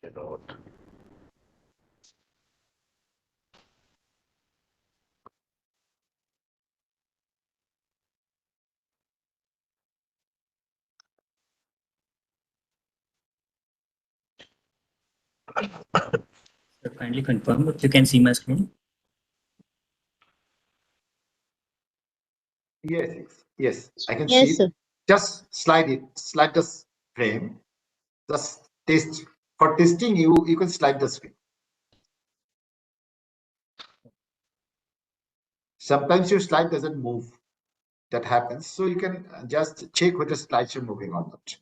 So kindly confirm if you can see my screen. Yes, I can Yes, see sir. it. Just slide the frame. Just test. For testing, you can slide the screen. Sometimes your slide doesn't move. That happens. So you can just check whether slides are moving or not.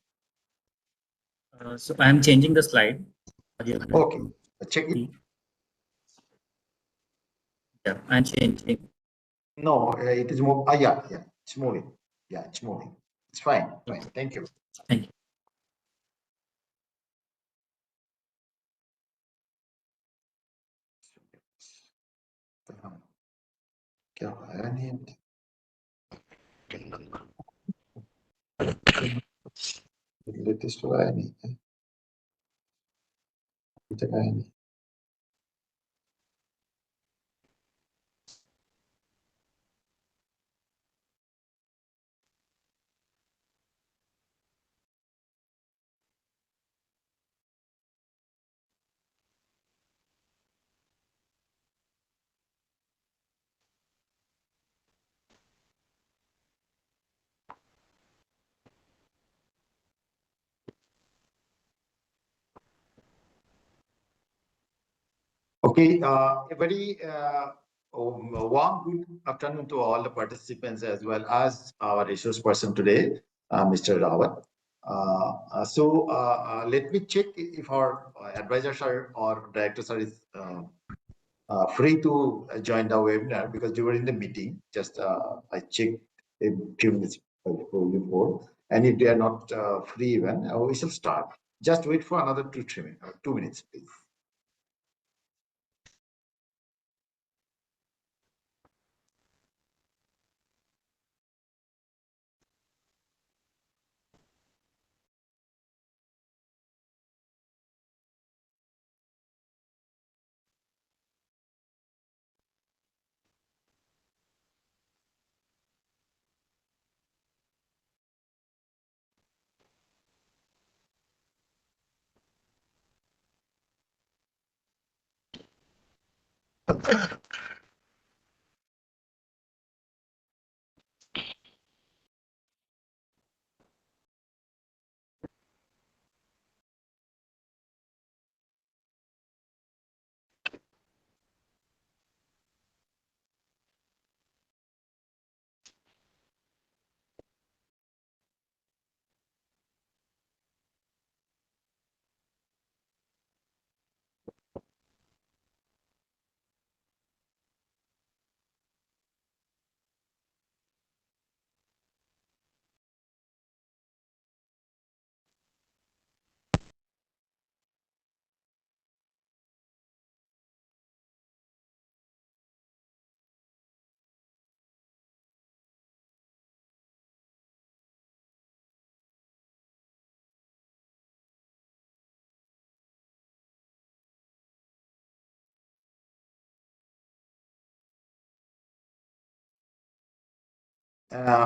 So I am changing the slide. Okay, check it. Yeah, I'm changing. No, it is moving. Yeah, it's moving. Yeah, it's moving. It's fine. Fine. Thank you. Thank you. क्या आया नहीं है? Latest तो आया नहीं है. अभी तक आया नहीं. Okay, a very warm good afternoon to all the participants as well as our resource person today, Mr. Rawat. Let me check if our advisors are or directors are free to join the webinar because they were in the meeting. Just I checked a few minutes before, and if they are not free even, we shall start. Just wait for another 2 minutes, please. Both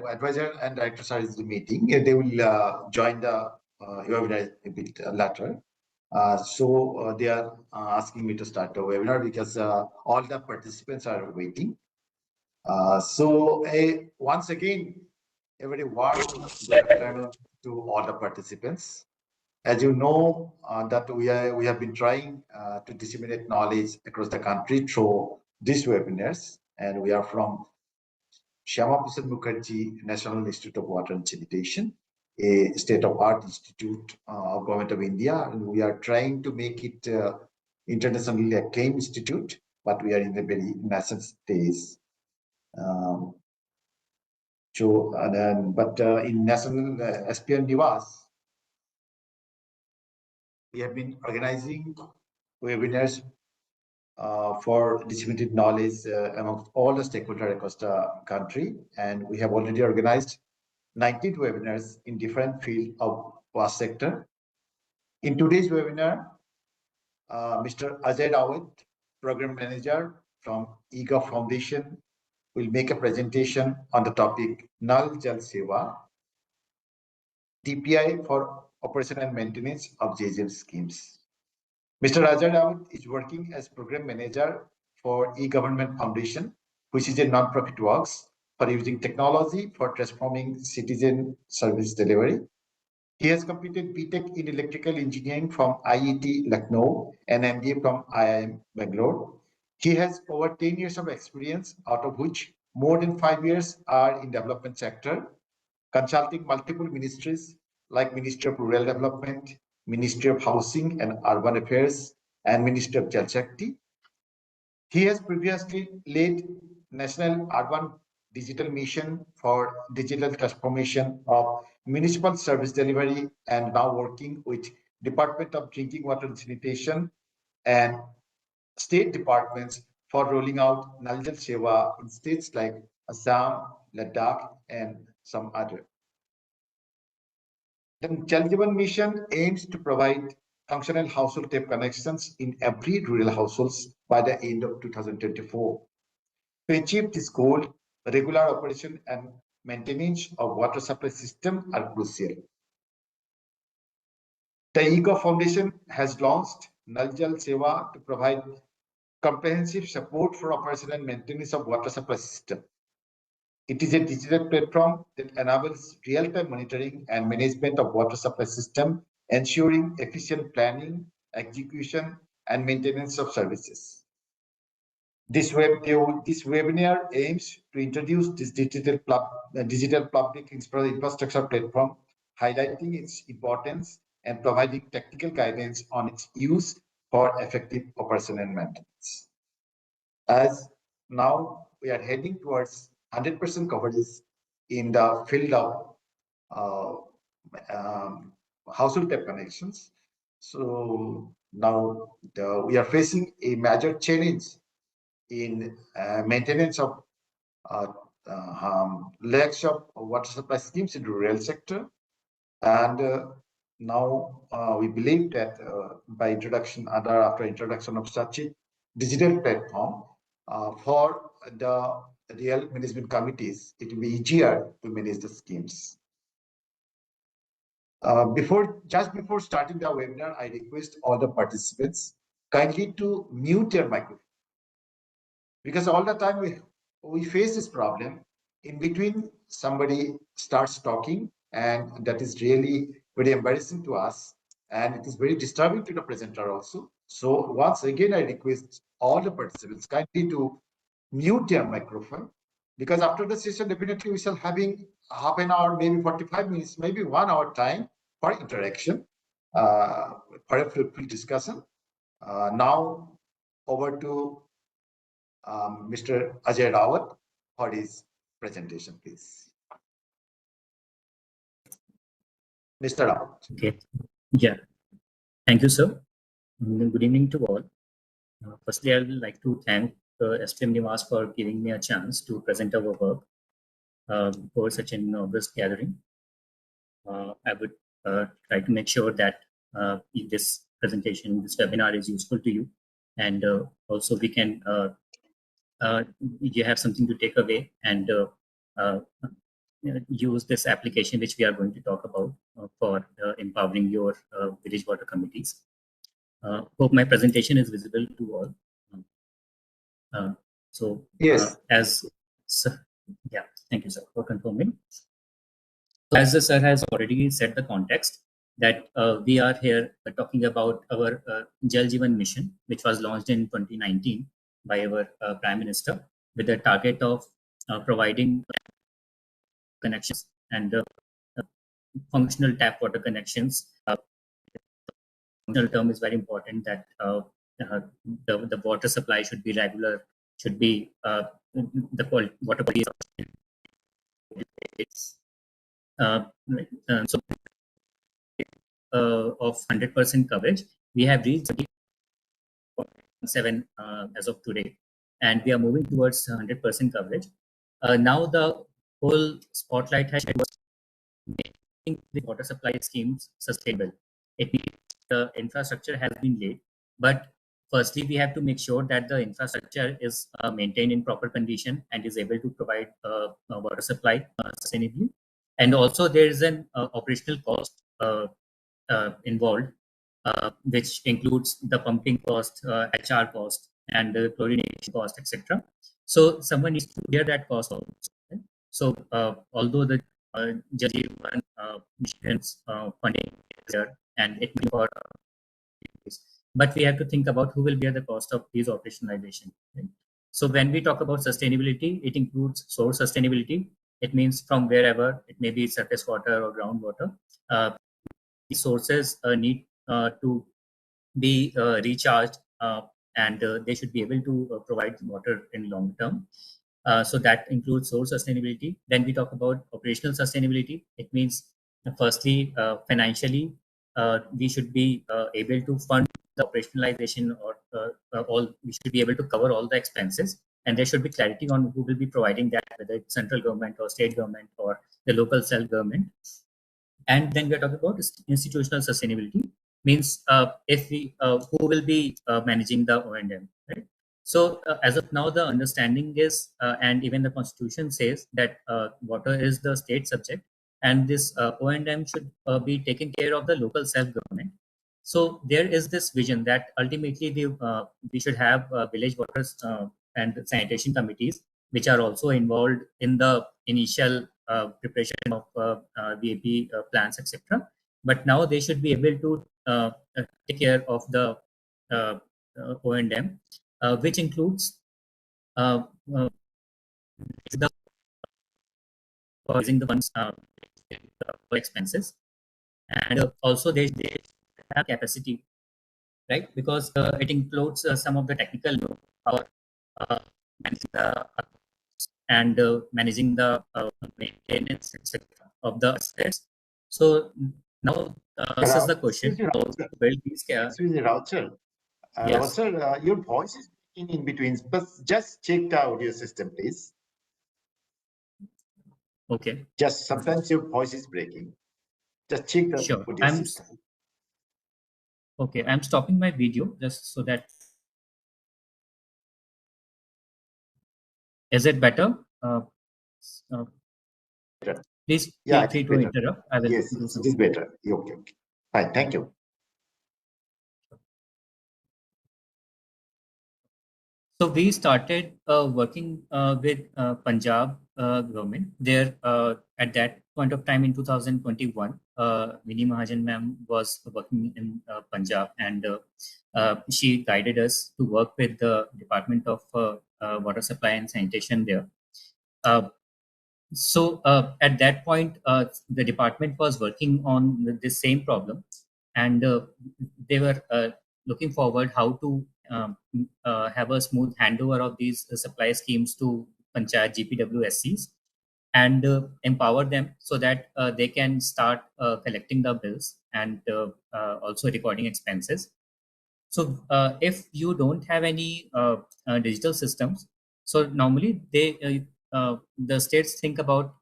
advisor and directors are in the meeting. They will join the webinar a bit later. They are asking me to start the webinar because all the participants are waiting. Once again, a very warm good afternoon to all the participants. As you know, that we have been trying to disseminate knowledge across the country through these webinars, and we are from Shyama Prasad Mukherjee National Institute of Water and Sanitation, a state-of-art institute of Government of India, and we are trying to make it internationally acclaimed institute, but we are in the very nascent stage. In National SPN Nivas, we have been organizing webinars for disseminated knowledge amongst all the stakeholders across the country. And we have already organized 19 webinars in different fields of water sector. In today's webinar, Mr. Ajay Rawat, Program Manager from eGov Foundation, will make a presentation on the topic Nal Jal Seva DPI for operation and maintenance of JJM schemes. Mr. Ajay Rawat is working as Program Manager for eGovernment Foundation, which is a non-profit works for using technology for transforming citizen service delivery. He has completed BTech in Electrical Engineering from IET Lucknow and MBA from IIM Bangalore. He has over 10 years of experience, out of which more than 5 years are in development sector, consulting multiple ministries like Ministry of Rural Development, Ministry of Housing and Urban Affairs, and Ministry of Jal Shakti. He has previously led National Urban Digital Mission for digital transformation of municipal service delivery and now working with Department of Drinking Water and Sanitation and state departments for rolling out Nal Jal Seva in states like Assam, Ladakh, and some other. The Jal Jeevan Mission aims to provide functional household tap connections in every rural households by the end of 2024. To achieve this goal, regular operation and maintenance of water supply system are crucial. The eGov Foundation has launched Nal Jal Seva to provide comprehensive support for operation and maintenance of water supply system. It is a digital platform that enables real-time monitoring and management of water supply system, ensuring efficient planning, execution, and maintenance of services. This webinar aims to introduce this digital public infrastructure platform, highlighting its importance and providing technical guidance on its use for effective operation and maintenance. As now we are heading towards 100% coverage in the field of household tap connections. So now we are facing a major challenge in maintenance of lacks of water supply schemes in the rural sector. And now we believe that by after introduction of such a digital platform for the real management committees, it will be easier to manage the schemes. Just before starting the webinar, I request all the participants kindly to mute their microphone, because all the time we face this problem. In between, somebody starts talking, and that is really very embarrassing to us, and it is very disturbing to the presenter also. So once again, I request all the participants kindly to mute their microphone, because after the session, definitely we shall having half an hour, maybe 45 minutes, maybe 1 hour time for interaction, for a fruitful discussion. Now over to Mr. Ajay Rawat for his presentation, please. Mr. Rawat. Okay. Yeah. Thank you, sir. Good evening to all. Firstly, I would like to thank SPM Nivas for giving me a chance to present our work for such an august gathering. I would try to make sure that this presentation, this webinar is useful to you, and also we can you have something to take away and use this application which we are going to talk about for empowering your village water committees. Hope my presentation is visible to all. Yes. Yeah, thank you, sir, for confirming. So as the sir has already set the context, that we are here talking about our Jal Jeevan mission, which was launched in 2019 by our Prime Minister, with the target of providing connections and functional tap water connections. Functional term is very important, that the water supply should be regular, should be the water quality is so of 100% coverage. We have reached 7 as of today, and we are moving towards 100% coverage. Now the whole spotlight has making the water supply schemes sustainable. It means the infrastructure has been laid, but firstly we have to make sure that the infrastructure is maintained in proper condition and is able to provide water supply sustainably. And also there is an operational cost involved, which includes the pumping cost, HR cost, and the chlorination cost, etc. So someone needs to bear that cost also. Right? So although the Jal Jeevan mission's funding is there and it may for but we have to think about who will bear the cost of these operationalization. Right? So when we talk about sustainability, it includes source sustainability. It means from wherever it may be surface water or groundwater. These sources need to be recharged and they should be able to provide water in long term. So that includes source sustainability. Then we talk about operational sustainability. It means, firstly, financially, we should be able to fund the operationalization or all. We should be able to cover all the expenses, and there should be clarity on who will be providing that, whether it's central government or state government or the local self government. And then we're talking about institutional sustainability, means if we who will be managing the O&M, right? So as of now, the understanding is, and even the constitution says that water is the state subject, and this O&M should be taken care of the local self-government. So there is this vision that ultimately we should have village waters and sanitation committees, which are also involved in the initial preparation of VAP plans, etc. But now they should be able to take care of the O&M, which includes uh, uh, the using the funds for expenses, and also they have capacity, right? Because it includes some of the technical power, uh, managing the and managing the maintenance, etc. of the assets. So now this is the question: how to build these? Excuse me, Rauchar. Yes. Your voice is in between, but just check the audio system, please. Okay. Just sometimes your voice is breaking. Just check the Sure. audio system. Okay. I'm stopping my video just so that. Is it better? Uh, Better. Please Yeah, feel it is free to better. interrupt. I will Yes, do yes, it is something. better. Okay, okay. Fine, thank you. So we started working with Punjab government. There at that point of time in 2021, Vinny Mahajan ma'am was working in Punjab, and she guided us to work with the Department of Water Supply and Sanitation there. Uh, so at that point, the department was working on the same problem, and they were looking forward how to have a smooth handover of these supply schemes to Panchayat GPWSCs and empower them so that they can start collecting the bills and also recording expenses. So if you don't have any digital systems, so normally the states think about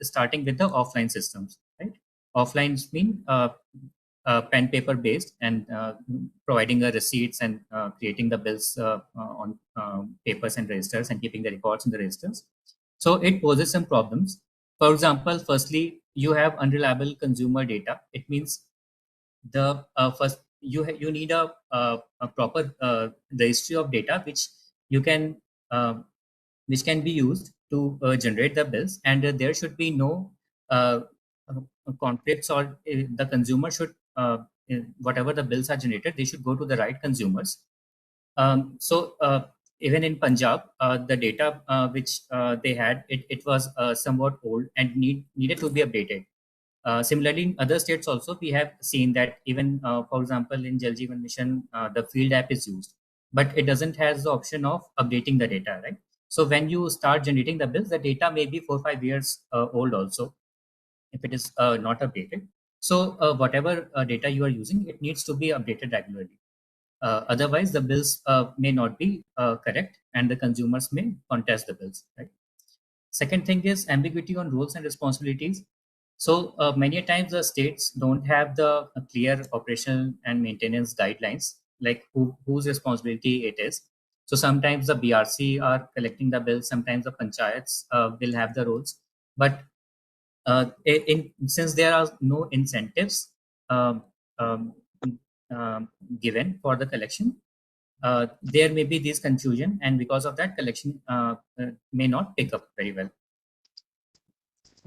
starting with the offline systems, right? Offline mean pen paper based and providing the receipts and creating the bills on papers and registers and keeping the records in the registers. So it poses some problems. For example, firstly, you have unreliable consumer data. It means the first you need a proper registry of data you can uh, which can be used to generate the bills, and there should be no uh, conflicts, or the consumer should whatever the bills are generated, they should go to the right consumers. So even in Punjab, the data which they had, it was somewhat old and needed to be updated. Similarly, in other states also, we have seen that even, for example, in Jal Jeevan Mission, the field app is used, but it doesn't has the option of updating the data, right? So when you start generating the bills, the data may be 4 5 years old also, if it is not updated. So whatever data you are using, it needs to be updated regularly. Otherwise, the bills may not be correct, and the consumers may contest the bills, right? Second thing is ambiguity on roles and responsibilities. So many times the states don't have the clear operational and maintenance guidelines, like whose responsibility it is. So sometimes the BRC are collecting the bills, sometimes the panchayats will have the roles. But since there are no incentives um, um, given for the collection, there may be this confusion, and because of that, collection may not pick up very well.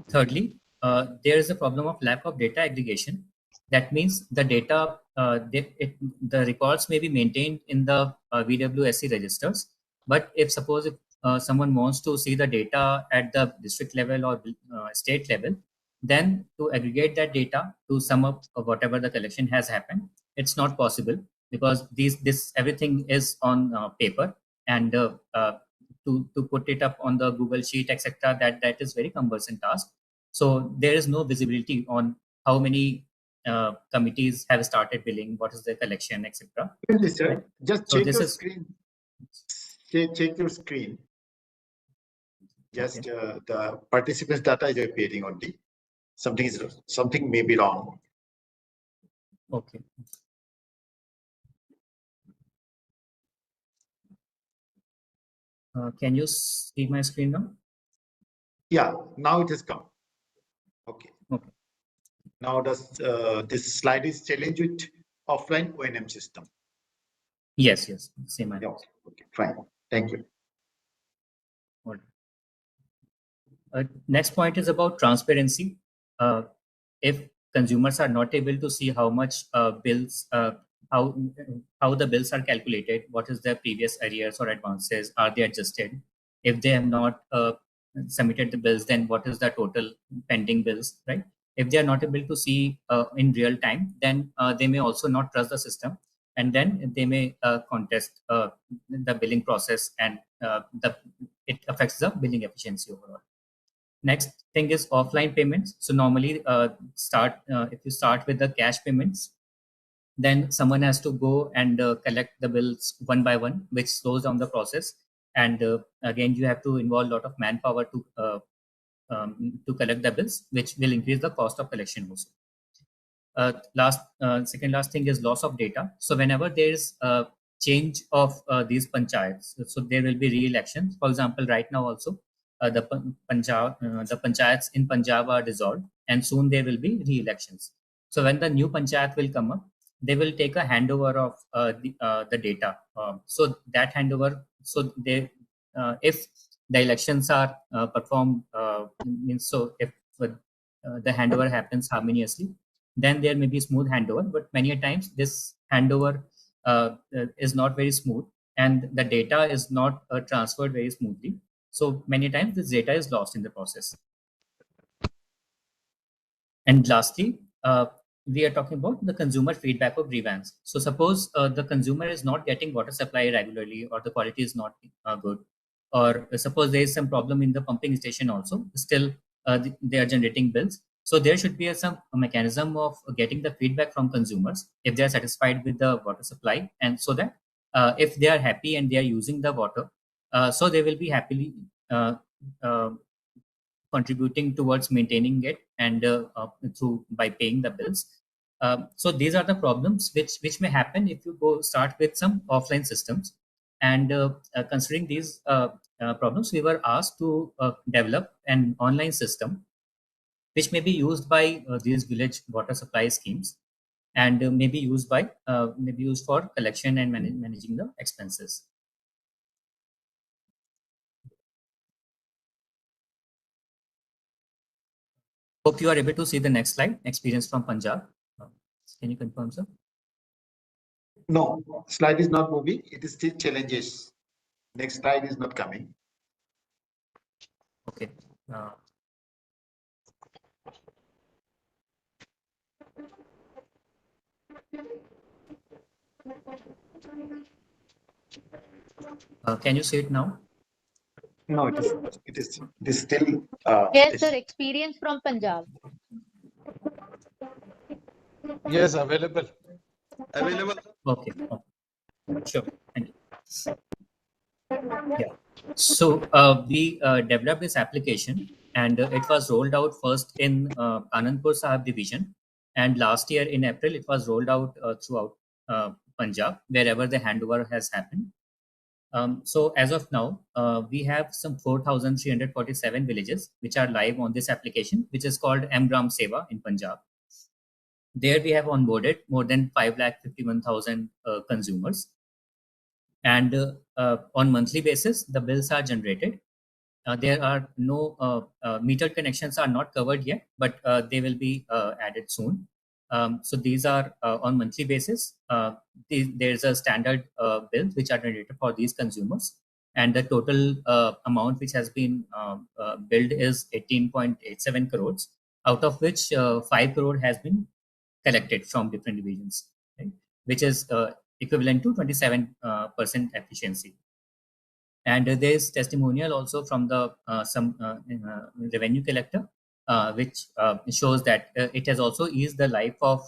Thirdly, there is a problem of lack of data aggregation. That means the data, the records may be maintained in the VWSC registers, but if suppose if someone wants to see the data at the district level or state level, then to aggregate that data to sum up of whatever the collection has happened, it's not possible, because this everything is on paper, and to put it up on the Google Sheet, etc., that is very cumbersome task. So there is no visibility on how many committees have started billing, what is the collection, etc. Sir, Right? just So check this your is screen. Check your screen. Just okay. the participants data is appearing only. Something may be wrong. Okay. Can you see my screen now? Yeah, now it has come. Okay. Okay. Now this slide is challenged with offline O&M system. Yes, same. Yeah, okay, fine. Thank you. Next point is about transparency. If consumers are not able to see how much bills, how the bills are calculated, what is their previous arrears or advances, are they adjusted? If they have not submitted the bills, then what is the total pending bills, right? If they are not able to see in real time, then they may also not trust the system, and then they may contest the billing process, and it affects the billing efficiency overall. Next thing is offline payments. So normally, if you start with the cash payments, then someone has to go and collect the bills one by one, which slows down the process. And again, you have to involve a lot of manpower to collect the bills, which will increase the cost of collection also. Second last thing is loss of data. So whenever there is a change of these panchayats, so there will be re-elections. For example, right now also the panchayats in Punjab are dissolved, and soon there will be re-elections. So when the new panchayat will come up, they will take a handover of the data. So that handover, so they if the elections are performed, means so if the handover happens harmoniously, then there may be smooth handover. But many a times this handover is not very smooth, and the data is not transferred very smoothly. So many times this data is lost in the process. And lastly, we are talking about the consumer feedback of grievance. So suppose the consumer is not getting water supply regularly, or the quality is not good, or suppose there is some problem in the pumping station also, still they are generating bills. So there should be a mechanism of getting the feedback from consumers if they are satisfied with the water supply, and so that if they are happy and they are using the water, so they will be happily uh, uh, contributing towards maintaining it, and through by paying the bills. So these are the problems which may happen if you go start with some offline systems. And considering these problems, we were asked to develop an online system which may be used by these village water supply schemes, and may be used for collection and managing the expenses. Hope you are able to see the next slide, experience from Punjab. Can you confirm, sir? No, slide is not moving. It is still challenges. Next slide is not coming. Okay. Can you see it now? No, it is still. Yes, sir. Experience from Punjab. Yes, available. Available. Okay. Sure. Thank you. Yeah. So we developed this application and it was rolled out first in Anandpur Sahib division, and last year in April it was rolled out throughout Punjab wherever the handover has happened. So as of now, we have some 4,347 villages which are live on this application, which is called Gram Seva in Punjab. There we have onboarded more than 5,51,000 consumers, and on monthly basis the bills are generated. There are no metered connections are not covered yet, but they will be added soon. So these are on monthly basis. There's a standard bills which are generated for these consumers, and the total amount which has been billed is 18.87 crores, out of which 5 crore has been collected from different divisions, right? Which is equivalent to 27% efficiency. And there is testimonial also from the some revenue collector, which shows that it has also eased the life of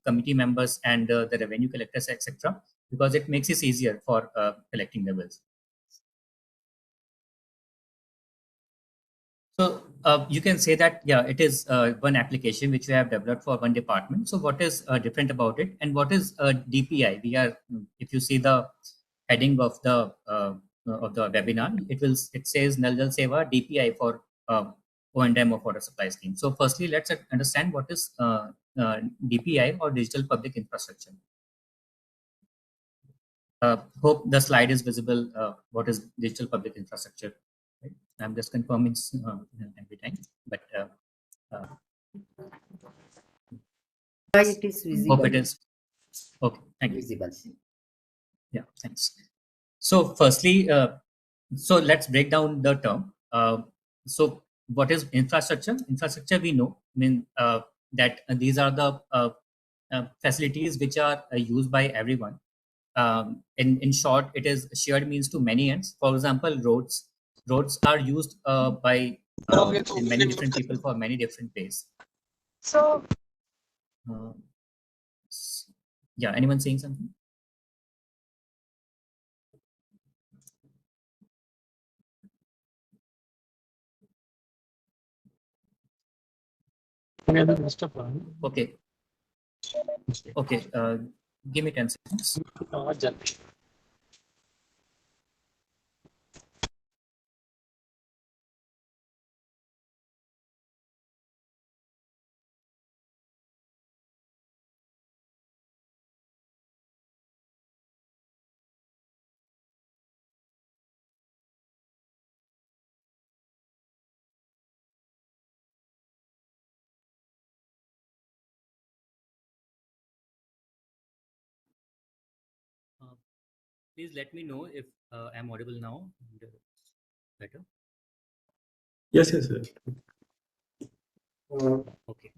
committee members and the revenue collectors, etc., because it makes it easier for collecting the bills. So you can say that, yeah, it is one application which we have developed for one department. So what is different about it, and what is DPI? We are, if you see the heading of the webinar, it says Nal Jal Seva DPI for O&M of water supply scheme. So firstly, let's understand what is DPI, or digital public infrastructure. Hope the slide is visible. What is digital public infrastructure? Right? I'm just confirming every time, but it is visible. hope it is okay. Thank you. Visible. Yeah, thanks. So firstly, so let's break down the term. So what is infrastructure? Infrastructure, we know, that these are the facilities which are used by everyone. In short, it is shared means to many ends. For example, roads. Roads are used by many different people for many different ways. So, yeah, anyone saying something? Okay. Okay. Give me 10 seconds. Please let me know if I'm audible now. Better. Yes, yes, sir. Okay.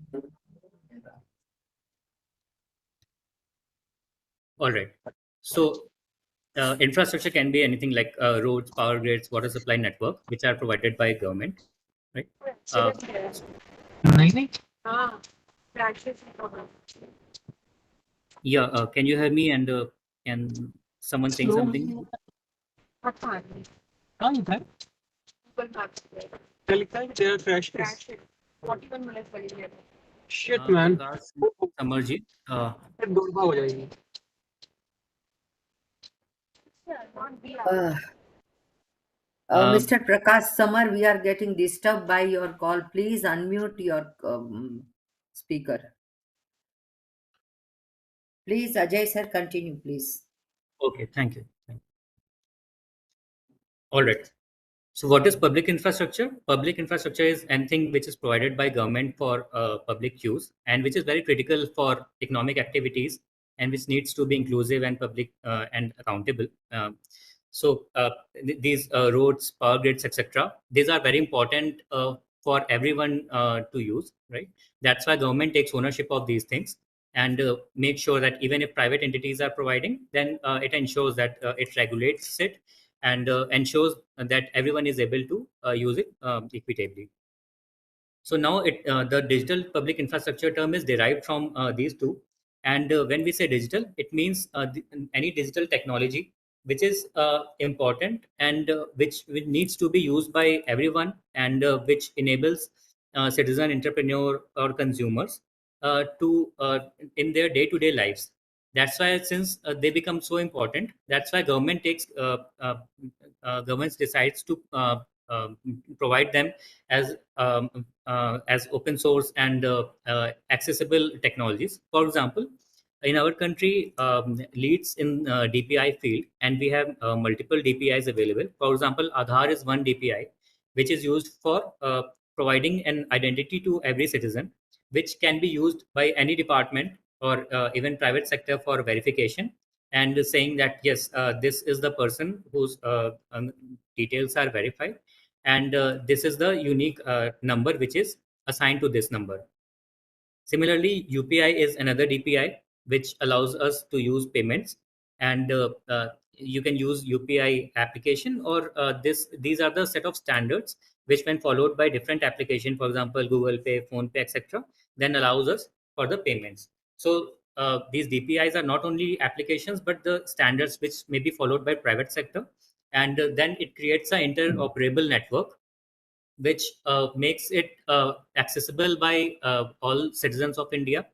All right. So infrastructure can be anything like roads, power grids, water supply network, which are provided by government, right? Yeah. Can you hear me? And can someone say something? Shit, man. Samarji. Mr. Prakash Samar, we are getting disturbed by your call. Please unmute your speaker. Please, Ajay sir, continue, please. Okay, thank you. All right. So what is public infrastructure? Public infrastructure is anything which is provided by government for public use, and which is very critical for economic activities, and which needs to be inclusive and public and accountable. So these roads, power grids, etc., these are very important for everyone to use, right? That's why government takes ownership of these things, and make sure that even if private entities are providing, then it ensures that it regulates it, and ensures that everyone is able to use it equitably. So now the digital public infrastructure term is derived from these two. And when we say digital, it means any digital technology which is important and which needs to be used by everyone, and which enables citizen, entrepreneur, or consumers to in their day-to-day lives. That's why, since they become so important, that's why governments decides to provide them as open source and accessible technologies. For example, in our country, leads in DPI field, and we have multiple DPIs available. For example, Aadhaar is one DPI, which is used for providing an identity to every citizen, which can be used by any department or even private sector for verification, and saying that yes, this is the person whose details are verified, and this is the unique number which is assigned to this number. Similarly, UPI is another DPI which allows us to use payments, and you can use UPI application, or these are the set of standards which, when followed by different application, for example Google Pay, Phone Pay, etc., then allows us for the payments. So these DPIs are not only applications but the standards which may be followed by private sector, and then it creates an interoperable network which makes it accessible by all citizens of India,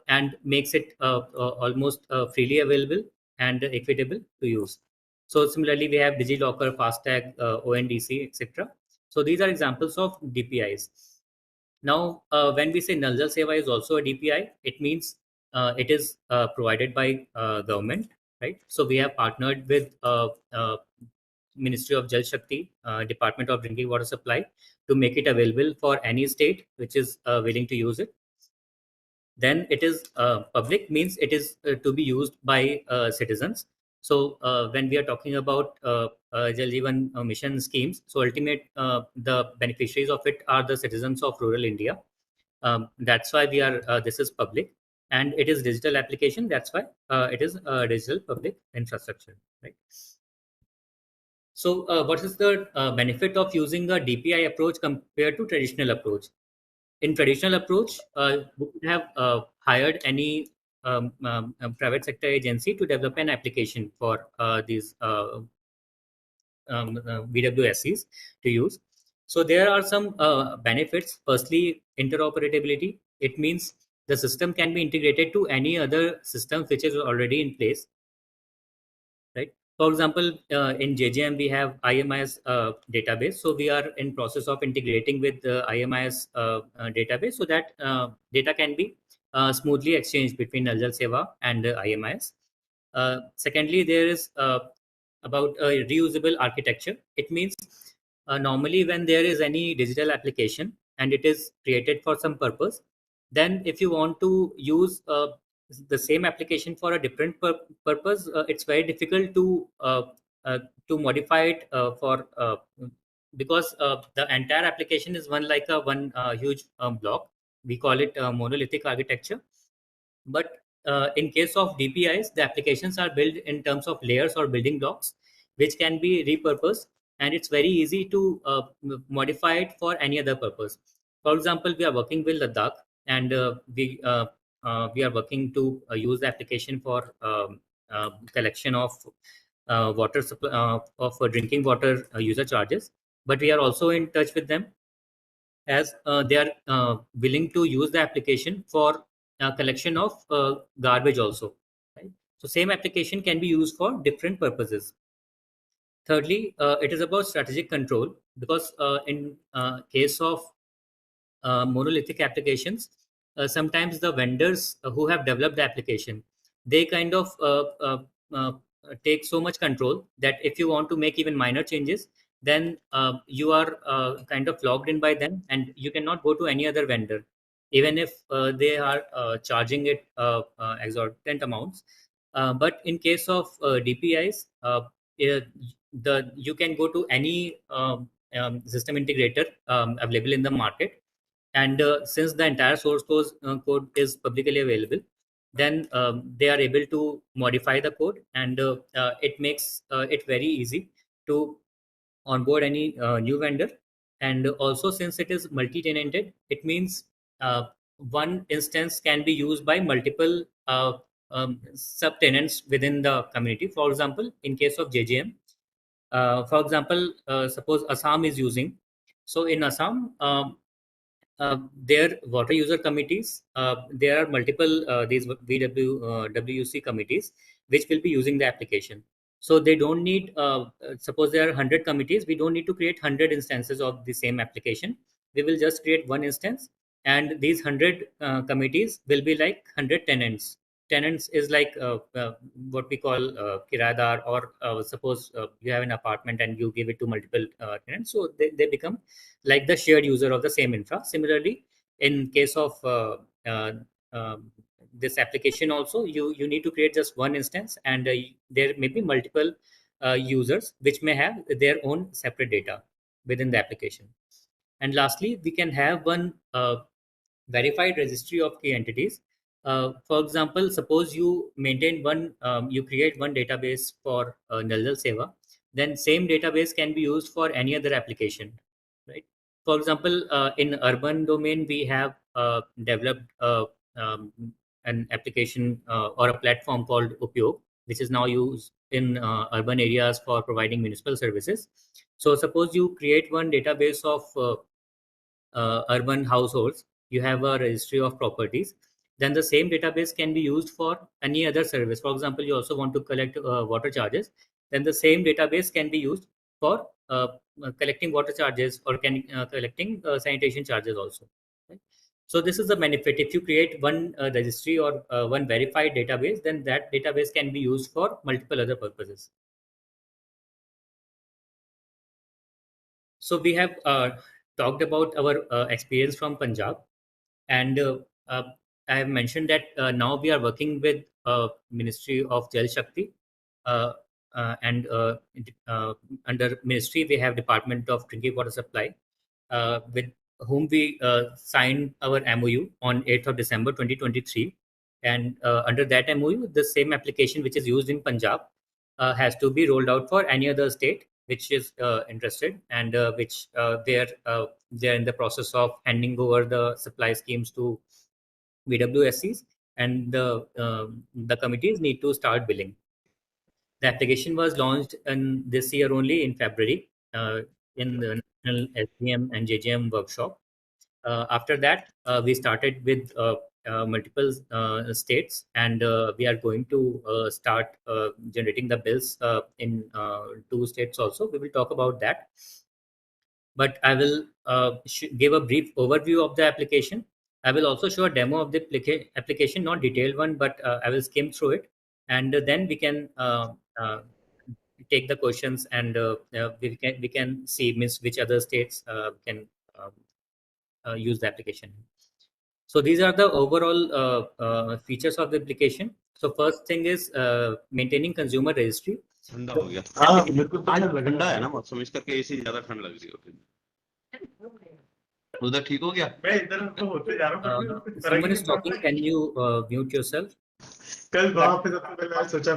and makes it almost freely available and equitable to use. So similarly, we have DigiLocker, FASTag, ONDC, etc. So these are examples of DPIs. Now, when we say Nal Jal Seva is also a DPI, it means it is provided by government, right? So we have partnered with Ministry of Jal Shakti, Department of Drinking Water Supply, to make it available for any state which is willing to use it. Then it is public, means it is to be used by citizens. So when we are talking about Jal Jeevan Mission schemes, so the beneficiaries of it are the citizens of rural India. That's why this is public, and it is digital application. That's why it is digital public infrastructure, right? So what is the benefit of using a DPI approach compared to traditional approach? In traditional approach, we would have hired any private sector agency to develop an application for these VWSCs to use. So there are some benefits. Firstly, interoperability. It means the system can be integrated to any other system which is already in place, right? For example, in JJM we have IMIS database, so we are in process of integrating with the IMIS database, so that data can be smoothly exchanged between Nal Jal Seva and IMIS. Secondly, there is about a reusable architecture. It means normally when there is any digital application and it is created for some purpose, then if you want to use the same application for a different purpose, it's very difficult to modify it because the entire application is one huge block. We call it monolithic architecture. But in case of DPIs, the applications are built in terms of layers or building blocks, which can be repurposed, and it's very easy to modify it for any other purpose. For example, we are working with Ladakh, and we are working to use the application for collection of water supply of drinking water user charges. But we are also in touch with them, as they are willing to use the application for collection of garbage also, right? So same application can be used for different purposes. Thirdly, it is about strategic control, because in case of monolithic applications, sometimes the vendors who have developed the application, they kind of uh, take so much control that if you want to make even minor changes, then you are kind of logged in by them, and you cannot go to any other vendor, even if they are charging it exorbitant amounts. But in case of DPIs, you can go to any system integrator available in the market, and since the entire source code is publicly available, then they are able to modify the code, and it makes it very easy to onboard any new vendor. And also, since it is multi-tenanted, it means one instance can be used by multiple subtenants within the community. For example, in case of JJM, for example, suppose Assam is using. So in Assam, their water user committees, there are multiple these WC committees which will be using the application. So they don't need, suppose there are 100 committees, we don't need to create 100 instances of the same application. We will just create one instance, and these 100 committees will be like 100 tenants. Tenants is like what we call kiradar, or suppose you have an apartment and you give it to multiple tenants, so they become like the shared user of the same infra. Similarly, in case of this application also, you need to create just one instance, and there may be multiple users which may have their own separate data within the application. And lastly, we can have one verified registry of key entities. For example, suppose you maintain one, you create one database for Nal Jal Seva, then same database can be used for any other application, right? For example, in urban domain, we have developed um, an application or a platform called Upyog, which is now used in urban areas for providing municipal services. So suppose you create one database of urban households, you have a registry of properties, then the same database can be used for any other service. For example, you also want to collect water charges, then the same database can be used for collecting water charges, or collecting sanitation charges also, right? So this is the benefit. If you create one registry or one verified database, then that database can be used for multiple other purposes. So we have talked about our experience from Punjab, and I have mentioned that now we are working with Ministry of Jal Shakti, and under Ministry we have Department of Drinking Water Supply, with whom we signed our MOU on 8th of December 2023. And under that MOU, the same application which is used in Punjab has to be rolled out for any other state which is interested, and which they're in the process of handing over the supply schemes to VWSCs, and the committees need to start billing. The application was launched in this year only in February, in the National SBM and JJM workshop. After that, we started with multiple states, and we are going to start generating the bills in 2 states also. We will talk about that, but I will give a brief overview of the application. I will also show a demo of the application, not detailed one, but I will skim through it, and then we can take the questions, and we can see which other states can use the application. So these are the overall features of the application. So first thing is maintaining consumer registry. ठंडा हो गया हाँ मेरे को ठंडा है ना मौसम इस करके एसी ज्यादा ठंड लग रही है उधर ठीक हो गया मैं इधर तो होते जा रहा हूं Someone is talking, can you mute yourself? कल वहां पे सबसे पहले मैं सोचा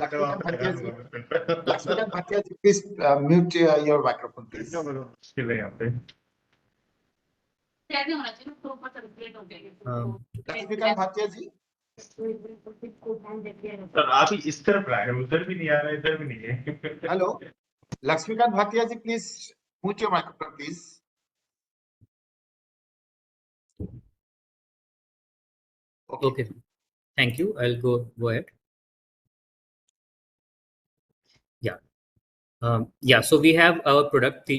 Lakshmikant Bhatia ji, please mute your microphone, please. मुश्किल है यहाँ पे Lakshmikant Bhatia ji. सर आप ही इस तरफ रहे हैं उधर भी नहीं आ रहा इधर भी नहीं है Hello, Lakshmikant Bhatia ji, please mute your microphone, please. Okay. Thank you. I'll go ahead. Yeah. Yeah. So we have our product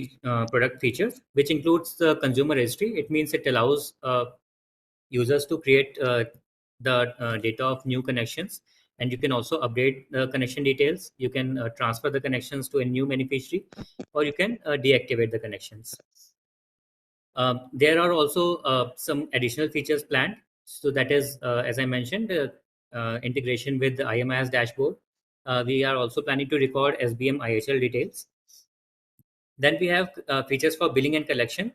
features, which includes the consumer registry. It means it allows users to create the data of new connections, and you can also update the connection details. You can transfer the connections to a new beneficiary, or you can deactivate the connections. There are also some additional features planned. So that is, as I mentioned, integration with the IMIS dashboard. We are also planning to record SBM IHL details. Then we have features for billing and collection.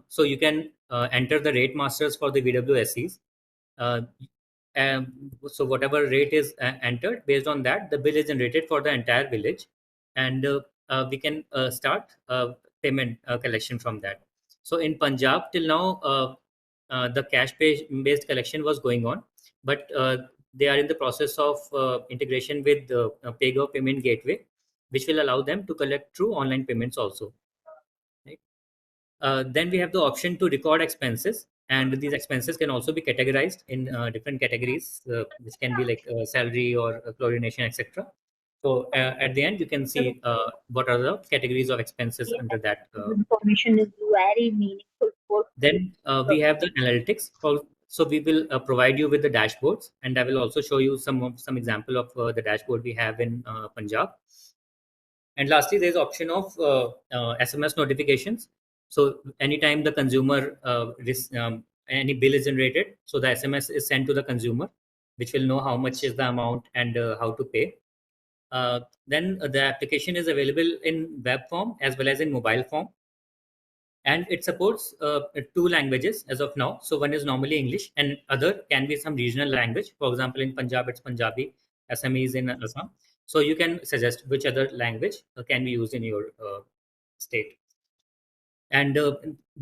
So you can enter the rate masters for the VWSCs. So whatever rate is entered, based on that, the bill is generated for the entire village, and we can start payment collection from that. So in Punjab, till now, the cash-based collection was going on, but they are in the process of integration with the PayGo payment gateway, which will allow them to collect through online payments also. Right? Then we have the option to record expenses, and these expenses can also be categorized in different categories, which can be like salary or chlorination, etc. So at the end, you can see what are the categories of expenses under that. Information is very meaningful for. Then we have the analytics. So we will provide you with the dashboards, and I will also show you some example of the dashboard we have in Punjab. And lastly, there is option of SMS notifications. So anytime the consumer any bill is generated, so the SMS is sent to the consumer, which will know how much is the amount and how to pay. Then the application is available in web form as well as in mobile form, and it supports two languages as of now. So one is normally English, and other can be some regional language. For example, in Punjab, it's Punjabi. Assami is in Assam. So you can suggest which other language can be used in your state. And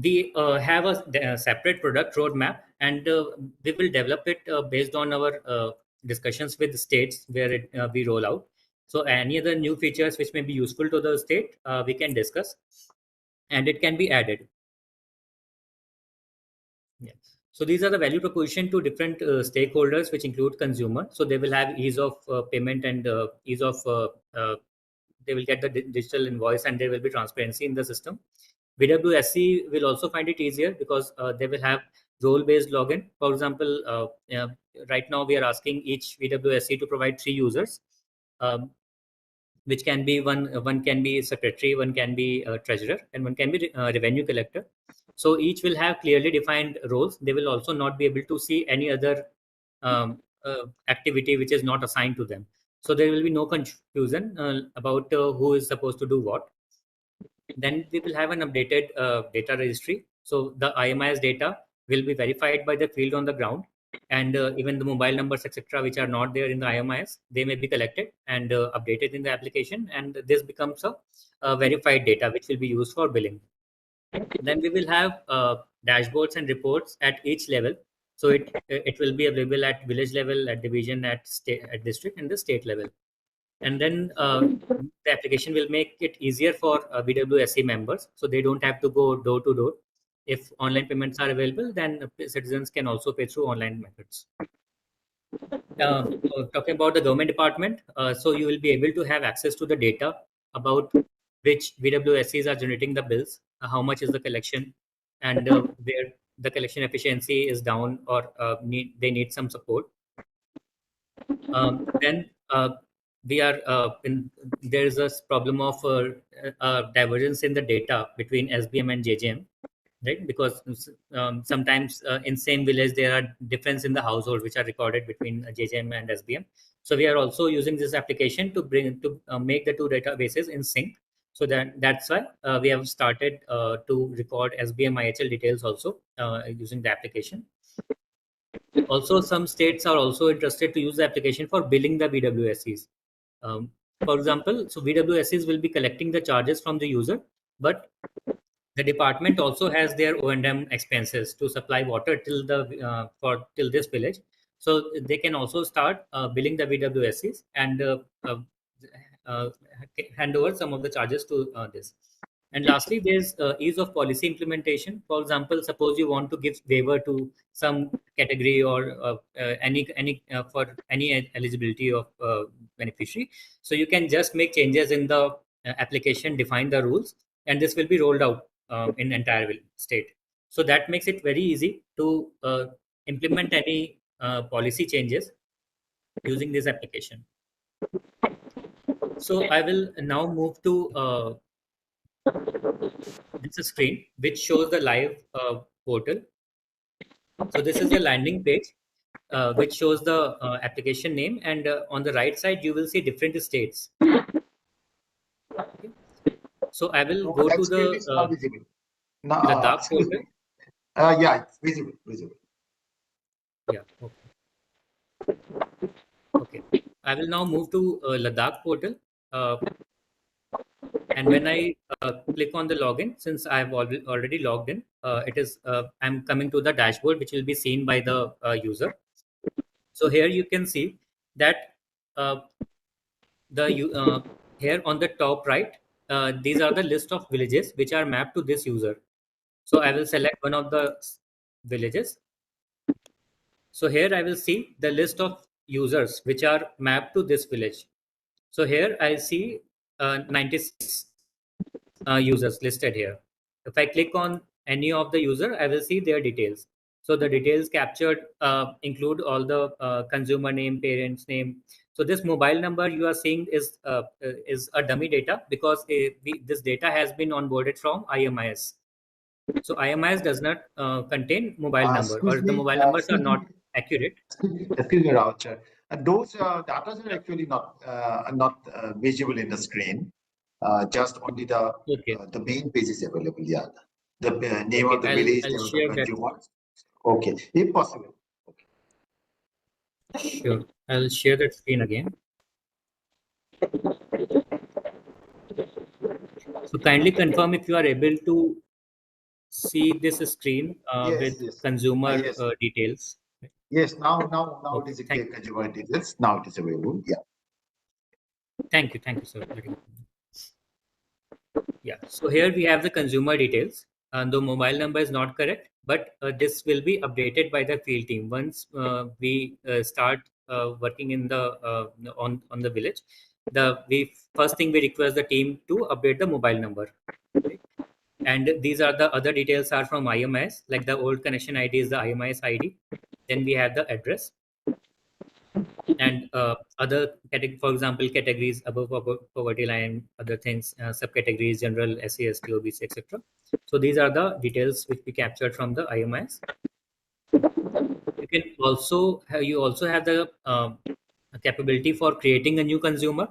we have a separate product roadmap, and we will develop it based on our discussions with the states where we roll out. So any other new features which may be useful to the state, we can discuss, and it can be added. Yeah. So these are the value proposition to different stakeholders, which include consumer. So they will have ease of payment and ease of they will get the digital invoice, and there will be transparency in the system. VWSC will also find it easier because they will have role-based login. For example, right now we are asking each VWSC to provide 3 users, which can be one can be secretary, one can be treasurer, and one can be revenue collector. So each will have clearly defined roles. They will also not be able to see any other activity which is not assigned to them. So there will be no confusion about who is supposed to do what. Then we will have an updated data registry. So the IMIS data will be verified by the field on the ground, and even the mobile numbers, etc., which are not there in the IMIS, they may be collected and updated in the application, and this becomes a verified data which will be used for billing. Then we will have dashboards and reports at each level. So it will be available at village level, at division, at state, at district, and the state level. And then the application will make it easier for VWSC members, so they don't have to go door to door. If online payments are available, then citizens can also pay through online methods. Talking about the government department, so you will be able to have access to the data about which VWSCs are generating the bills, how much is the collection, and where the collection efficiency is down or they need some support. Then we are there is a problem of divergence in the data between SBM and JJM, right? Because sometimes in same village there are difference in the household which are recorded between JJM and SBM. So we are also using this application to make the two databases in sync. So that's why we have started to record SBM IHL details also using the application. Also, some states are also interested to use the application for billing the VWSCs. For example, so VWSCs will be collecting the charges from the user, but the department also has their O&M expenses to supply water till this village. So they can also start billing the VWSCs and hand over some of the charges to this. And lastly, there's ease of policy implementation. For example, suppose you want to give waiver to some category or any for any eligibility of beneficiary. So you can just make changes in the application, define the rules, and this will be rolled out in entire state. So that makes it very easy to implement any policy changes using this application. So I will now move to this is a screen which shows the live portal. So this is the landing page which shows the application name, and on the right side you will see different states. Okay. So I will go to the Ladakh portal. Yeah, it's visible. Yeah. Okay. I will now move to Ladakh portal. And when I click on the login, since I've already logged in, I'm coming to the dashboard, which will be seen by the user. So here you can see that here on the top right, these are the list of villages which are mapped to this user. So I will select one of the villages. So here I will see the list of users which are mapped to this village. So here I see 96 users listed here. If I click on any of the user, I will see their details. So the details captured include all the consumer name, parents name. So this mobile number you are seeing is a dummy data because this data has been onboarded from IMIS. So IMIS does not contain mobile number, or the mobile numbers are not accurate. Excuse me, Rauch. Those data are actually not visible in the screen. Just only the main page is available. Yeah, the name of the village, I'll name of the share that. consumer. Okay, if possible. Sure, I'll share that screen again. So kindly confirm if you are able to see this screen with consumer details. Yes, now Okay, it is a consumer details. Now it is available. Yeah. Thank you, sir. Yeah, so here we have the consumer details. The mobile number is not correct, but this will be updated by the field team once we start working in the on the village. We first thing we request the team to update the mobile number. Okay? And these are the other details are from IMIS, like the old connection ID is the IMIS ID. Then we have the address and other for example, categories above poverty line, other things, subcategories, general, SC, ST, OBC, etc. So these are the details which we captured from the IMIS. You also have the capability for creating a new consumer,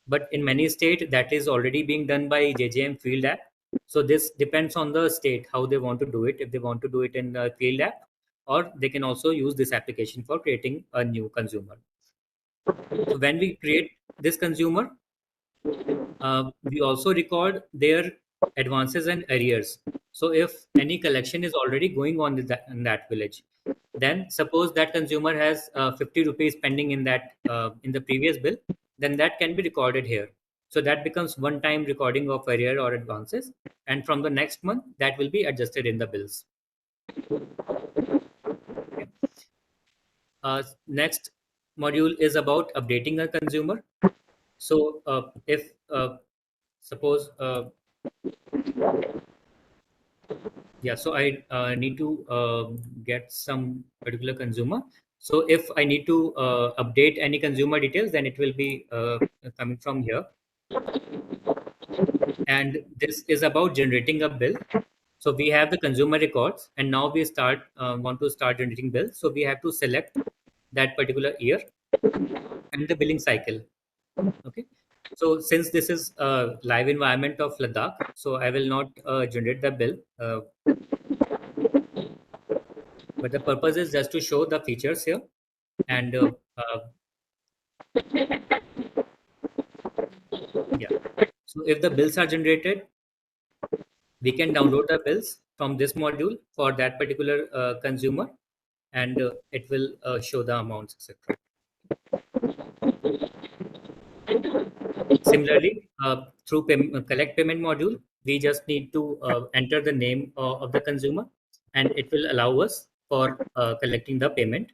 but in many states that is already being done by JJM Field app. So this depends on the state how they want to do it. If they want to do it in the Field app, or they can also use this application for creating a new consumer. So when we create this consumer, we also record their advances and arrears. So if any collection is already going on in that village, then suppose that consumer has 50 rupees pending in that in the previous bill, then that can be recorded here. So that becomes one-time recording of arrear or advances, and from the next month that will be adjusted in the bills. Okay. Next module is about updating a consumer. So if suppose so I need to get some particular consumer. So if I need to update any consumer details, then it will be coming from here. And this is about generating a bill. So we have the consumer records, and now we want to start generating bills. So we have to select that particular year and the billing cycle. Okay. So since this is a live environment of Ladakh, so I will not generate the bill. But the purpose is just to show the features here. And so if the bills are generated, we can download the bills from this module for that particular consumer, and it will show the amounts, etc. Similarly, through collect payment module, we just need to enter the name of the consumer, and it will allow us for collecting the payment.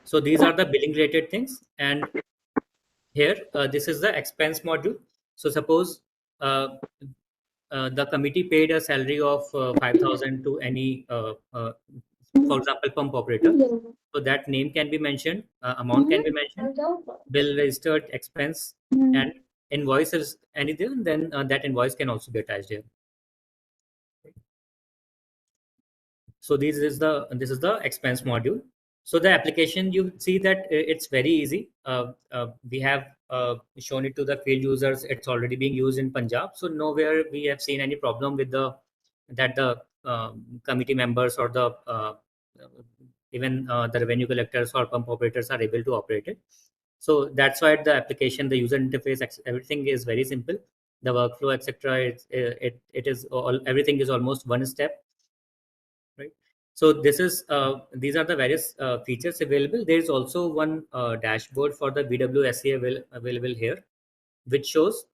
So these are the billing related things. And here, this is the expense module. So suppose the committee paid a salary of 5,000 to any, for example, pump operator. So that name can be mentioned, amount can be mentioned, bill registered, expense, and invoice is anything. Then that invoice can also be attached here. So this is the expense module. So the application, you see that it's very easy. We have shown it to the field users. It's already being used in Punjab. So nowhere we have seen any problem with the committee members or the even the revenue collectors or pump operators are able to operate it. So that's why the application, the user interface, everything is very simple. The workflow, etc. It is all, everything is almost one step, right? So this is these are the various features available. There is also one dashboard for the BWSC available here, which shows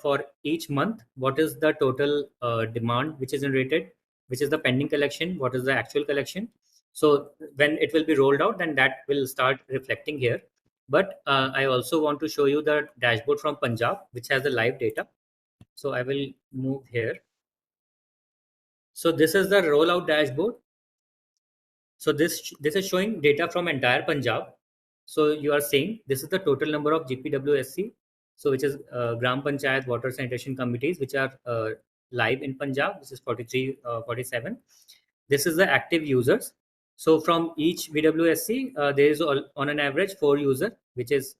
for each month what is the total demand which is generated, which is the pending collection, what is the actual collection. So when it will be rolled out, then that will start reflecting here. But I also want to show you the dashboard from Punjab, which has the live data. So I will move here. So this is the rollout dashboard. So this is showing data from entire Punjab. So you are saying this is the total number of GPWSC, so which is Gram Panchayat Water Sanitation Committees, which are live in Punjab. This is 43, 47. This is the active users. So from each VWSC, there is on an average 4 user, which is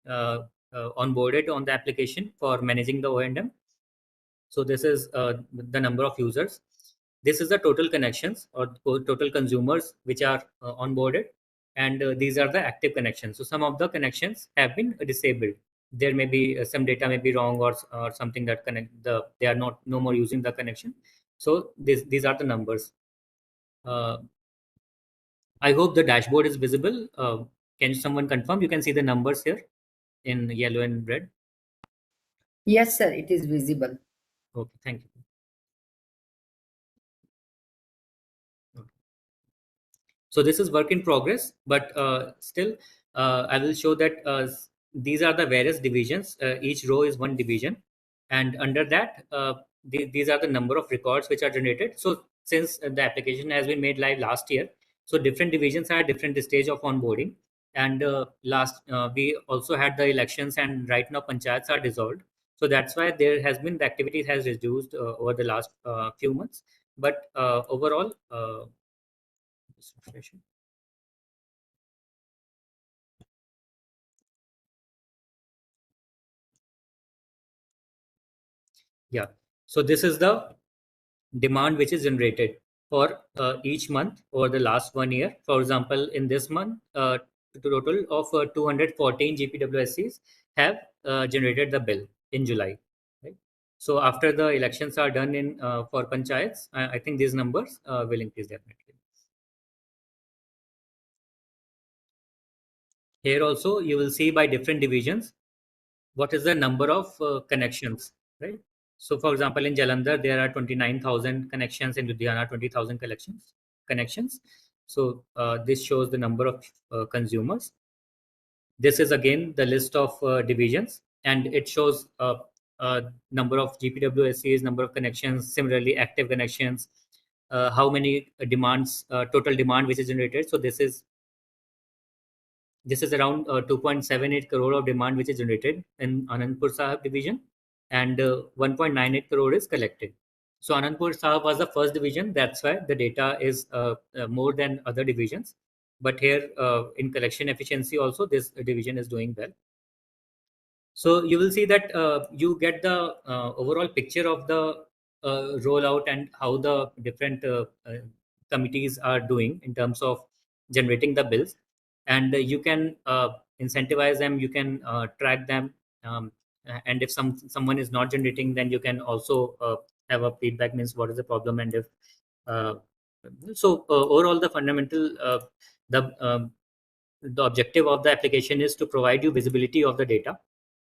onboarded on the application for managing the O&M. So this is the number of users. This is the total connections or total consumers which are onboarded, and these are the active connections. So some of the connections have been disabled. There may be some data may be wrong, or something that they are no more using the connection. So these are the numbers. I hope the dashboard is visible. Can someone confirm? You can see the numbers here in yellow and red. Yes, sir, it is visible. Okay, thank you. So this is work in progress, but still I will show that these are the various divisions. Each row is one division, and under that these are the number of records which are generated. So since the application has been made live last year, so different divisions are at different stage of onboarding. And last we also had the elections, and right now panchayats are dissolved. So that's why there has been the activity has reduced over the last few months. But overall, just refreshing. Yeah. So this is the demand which is generated for each month over the last 1 year. For example, in this month, total of 214 GPWSCs have generated the bill in July. Right? So after the elections are done in for panchayats, I think these numbers will increase definitely. Here also you will see by different divisions what is the number of connections, right? So for example, in Jalandhar there are 29,000 connections, in Ludhiana 20,000 connections. So this shows the number of consumers. This is again the list of divisions, and it shows number of GPWSCs, number of connections, similarly active connections, how many demands, total demand which is generated. So this is around 2.78 crore of demand which is generated in Anandpur Sahib division, and 1.98 crore is collected. So Anandpur Sahib was the first division. That's why the data is more than other divisions. But here in collection efficiency also, this division is doing well. So you will see that you get the overall picture of the rollout and how the different committees are doing in terms of generating the bills, and you can incentivize them, you can track them, and if someone is not generating, then you can also have a feedback, means what is the problem, and if uh, overall the fundamental the the objective of the application is to provide you visibility of the data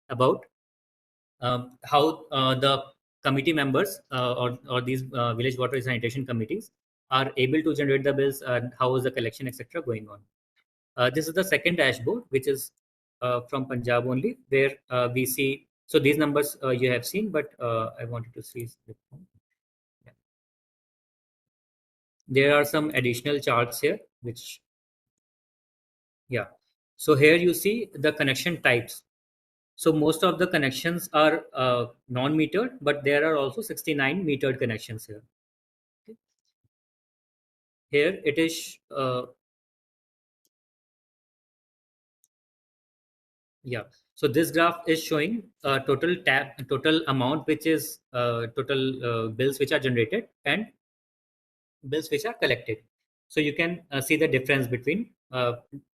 about how the committee members or these village water sanitation committees are able to generate the bills, and how is the collection, etc., going on. This is the second dashboard, which is from Punjab only, where we see. So these numbers you have seen, but I wanted to see. Yeah. There are some additional charts here, which, yeah. So here you see the connection types. So most of the connections are non-metered, but there are also 69 metered connections here. Okay. Here it is, yeah. So this graph is showing total amount, which is total bills which are generated and bills which are collected. So you can see the difference between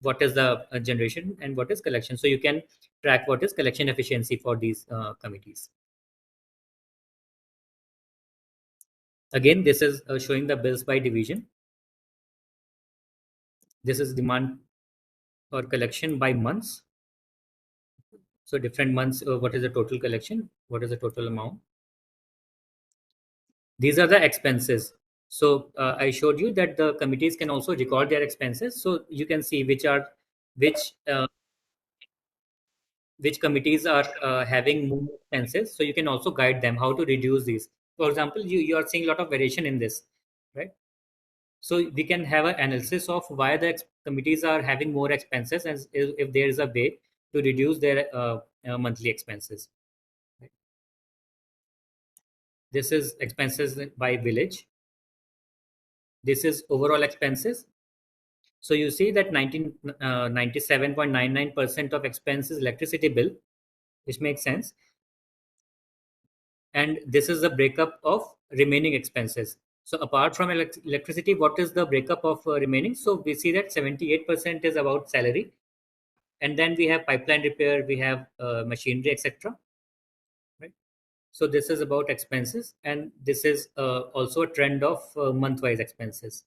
what is the generation and what is collection. So you can track what is collection efficiency for these committees. Again, this is showing the bills by division. This is demand or collection by months. So different months, what is the total collection? What is the total amount? These are the expenses. So I showed you that the committees can also record their expenses. So you can see which committees are having more expenses. So you can also guide them how to reduce these. For example, you are seeing a lot of variation in this, right? So we can have an analysis of why the committees are having more expenses, and if there is a way to reduce their monthly expenses. Right? This is expenses by village. This is overall expenses. So you see that 97.99% of expense is electricity bill, which makes sense. And this is the breakup of remaining expenses. So apart from electricity, what is the breakup of remaining? So we see that 78% is about salary, and then we have pipeline repair, we have machinery, etc. Right. So this is about expenses, and this is also a trend of month-wise expenses.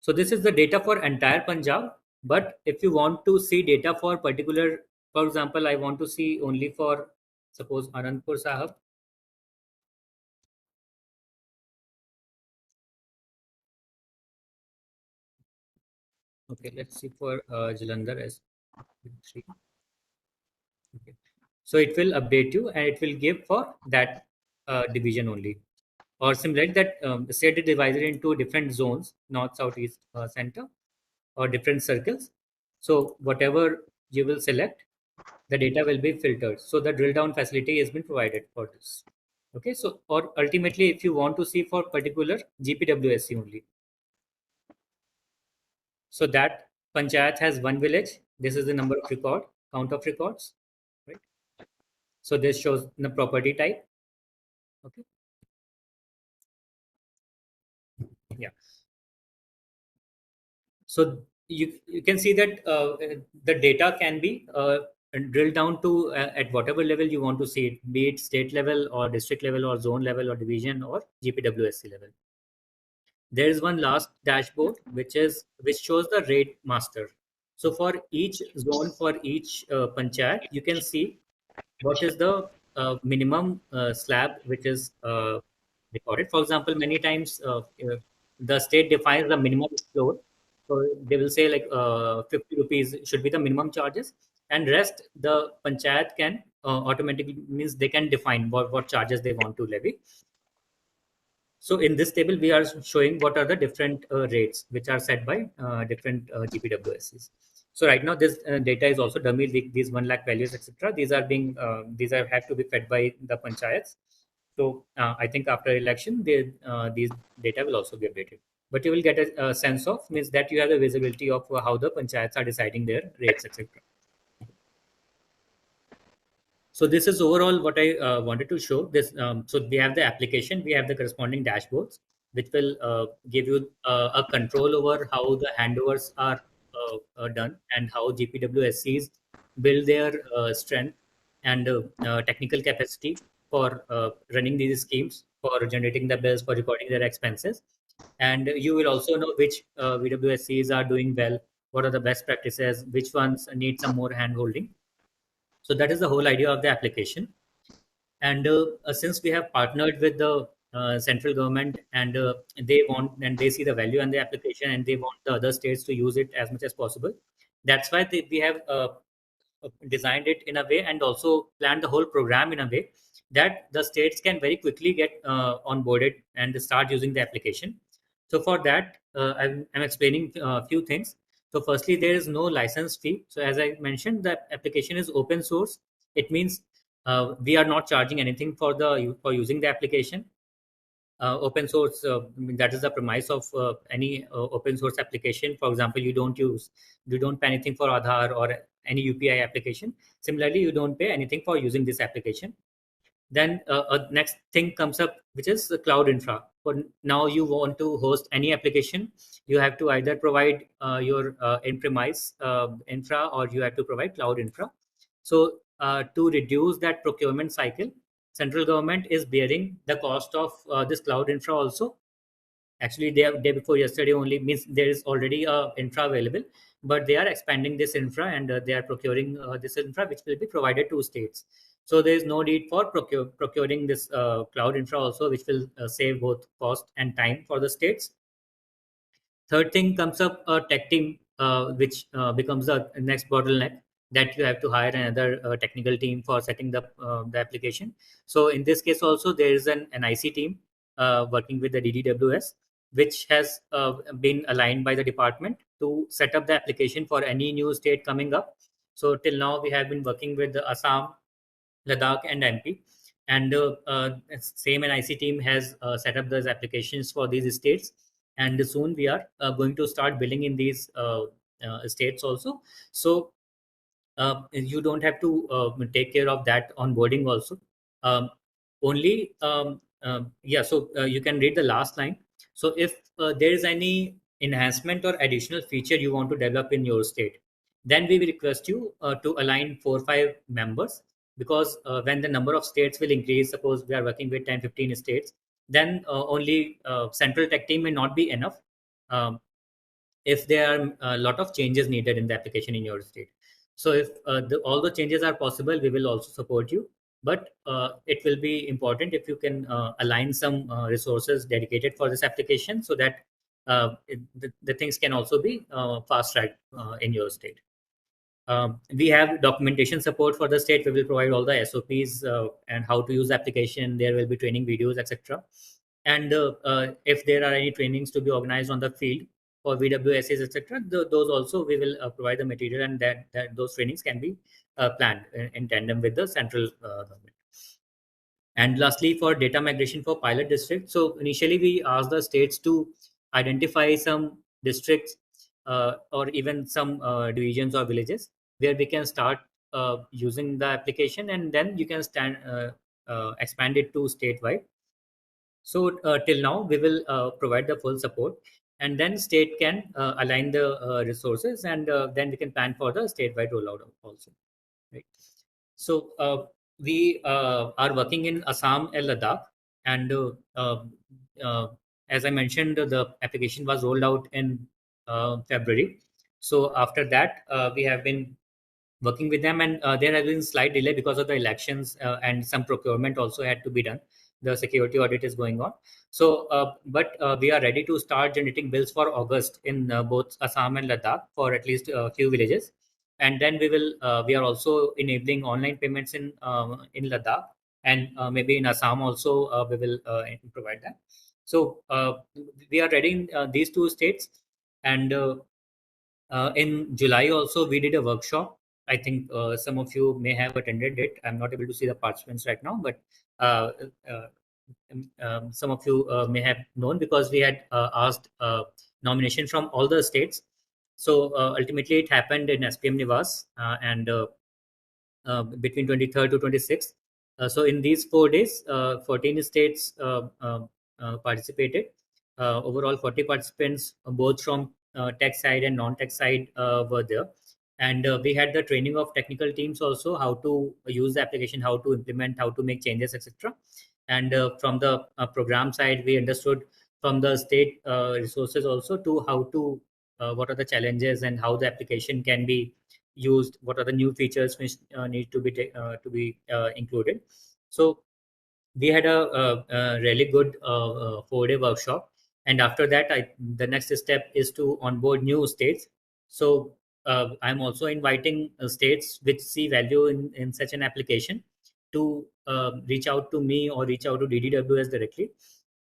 So this is the data for entire Punjab. But if you want to see data for particular, for example, I want to see only for, suppose, Anandpur Sahib. Okay, let's see for Jalandhar as 3. Okay. So it will update you and it will give for that division only. Or similarly, that the state is divided into different zones, north, south, east, center, or different circles. So whatever you will select, the data will be filtered. So the drill down facility has been provided for this. Okay, so or ultimately, if you want to see for particular GPWSC only. So that panchayat has one village. This is the number of count of records, right? So this shows the property type. Okay. Yeah. So you can see that the data can be drilled down to at whatever level you want to see it, be it state level or district level or zone level or division or GPWSC level. There is one last dashboard which shows the rate master. So for each zone, for each panchayat, you can see what is the minimum slab which is recorded. For example, many times the state defines the minimum floor. So they will say like 50 rupees should be the minimum charges, and rest the panchayat can automatically, means they can define what charges they want to levy. So in this table, we are showing what are the different rates which are set by different GPWSCs. So right now, this data is also dummy. These 1 lakh values, etc. These are being these are have to be fed by the panchayats. So I think after election, these data will also be updated. But you will get a sense of, means that you have the visibility of how the panchayats are deciding their rates, etc. So this is overall what I wanted to show. This so we have the application, we have the corresponding dashboards, which will give you a control over how the handovers are done and how GPWSCs build their strength and technical capacity for running these schemes, for generating the bills, for recording their expenses. And you will also know which VWSCs are doing well, what are the best practices, which ones need some more hand holding. So that is the whole idea of the application. And since we have partnered with the central government, and they see the value in the application, and they want the other states to use it as much as possible, that's why we have designed it in a way and also planned the whole program in a way that the states can very quickly get onboarded and start using the application. So for that, I'm explaining a few things. So firstly, there is no license fee. So as I mentioned, the application is open source. It means we are not charging anything for using the application. Open source, that is the premise of any open source application. For example, you don't pay anything for Aadhaar or any UPI application. Similarly, you don't pay anything for using this application. Then next thing comes up, which is the cloud infra. For now, you want to host any application, you have to either provide your in-premise infra, or you have to provide cloud infra. So to reduce that procurement cycle, central government is bearing the cost of this cloud infra also. Actually, day before yesterday only, means there is already a infra available, but they are expanding this infra, and they are procuring this infra, which will be provided to states. So there is no need for procuring this cloud infra also, which will save both cost and time for the states. Third thing comes up a tech team, which becomes the next bottleneck, that you have to hire another technical team for setting the application. So in this case also, there is an IC team working with the DDWS, which has been aligned by the department to set up the application for any new state coming up. So till now, we have been working with the Assam, Ladakh, and MP. And same NIC team has set up those applications for these states. And soon we are going to start billing in these states also. So you don't have to take care of that onboarding also. Um, only, yeah, so you can read the last line. So if there is any enhancement or additional feature you want to develop in your state, then we will request you to align 4 or 5 members, because when the number of states will increase, suppose we are working with 10 or 15 states, then only central tech team may not be enough. Um, if there are a lot of changes needed in the application in your state. So if all the changes are possible, we will also support you. But it will be important if you can align some resources dedicated for this application, so that the things can also be fast tracked in your state. We have documentation support for the state. We will provide all the SOPs and how to use the application. There will be training videos, etc. And if there are any trainings to be organized on the field for VWSs, etc., those also we will provide the material, and that those trainings can be planned in tandem with the central government. And lastly, for data migration for pilot districts, so initially we asked the states to identify some districts or even some divisions or villages where we can start using the application, and then you can expand it to statewide. So till now, we will provide the full support, and then state can align the resources, and then we can plan for the statewide rollout also. Right. So we are working in Assam and Ladakh, and uh, as I mentioned, the application was rolled out in February. So after that, we have been working with them, and there has been slight delay because of the elections, and some procurement also had to be done. The security audit is going on. So but we are ready to start generating bills for August in both Assam and Ladakh for at least a few villages. And then we are also enabling online payments in Ladakh, and maybe in Assam also we will provide that. So we are ready in these 2 states. And in July also, we did a workshop. I think some of you may have attended it. I'm not able to see the participants right now, but uh, uh, some of you may have known, because we had asked nomination from all the states. So ultimately, it happened in SPM Nivas, and between 23rd to 26th. So in these 4 days, 14 states participated. Overall, 40 participants, both from tech side and non-tech side, were there. And we had the training of technical teams also, how to use the application, how to implement, how to make changes, etc. And from the program side, we understood from the state resources also to how to what are the challenges and how the application can be used, what are the new features which need to be included. So we had a really good 4-day workshop, and after that, the next step is to onboard new states. So I'm also inviting states which see value in such an application to reach out to me or reach out to DDWS directly,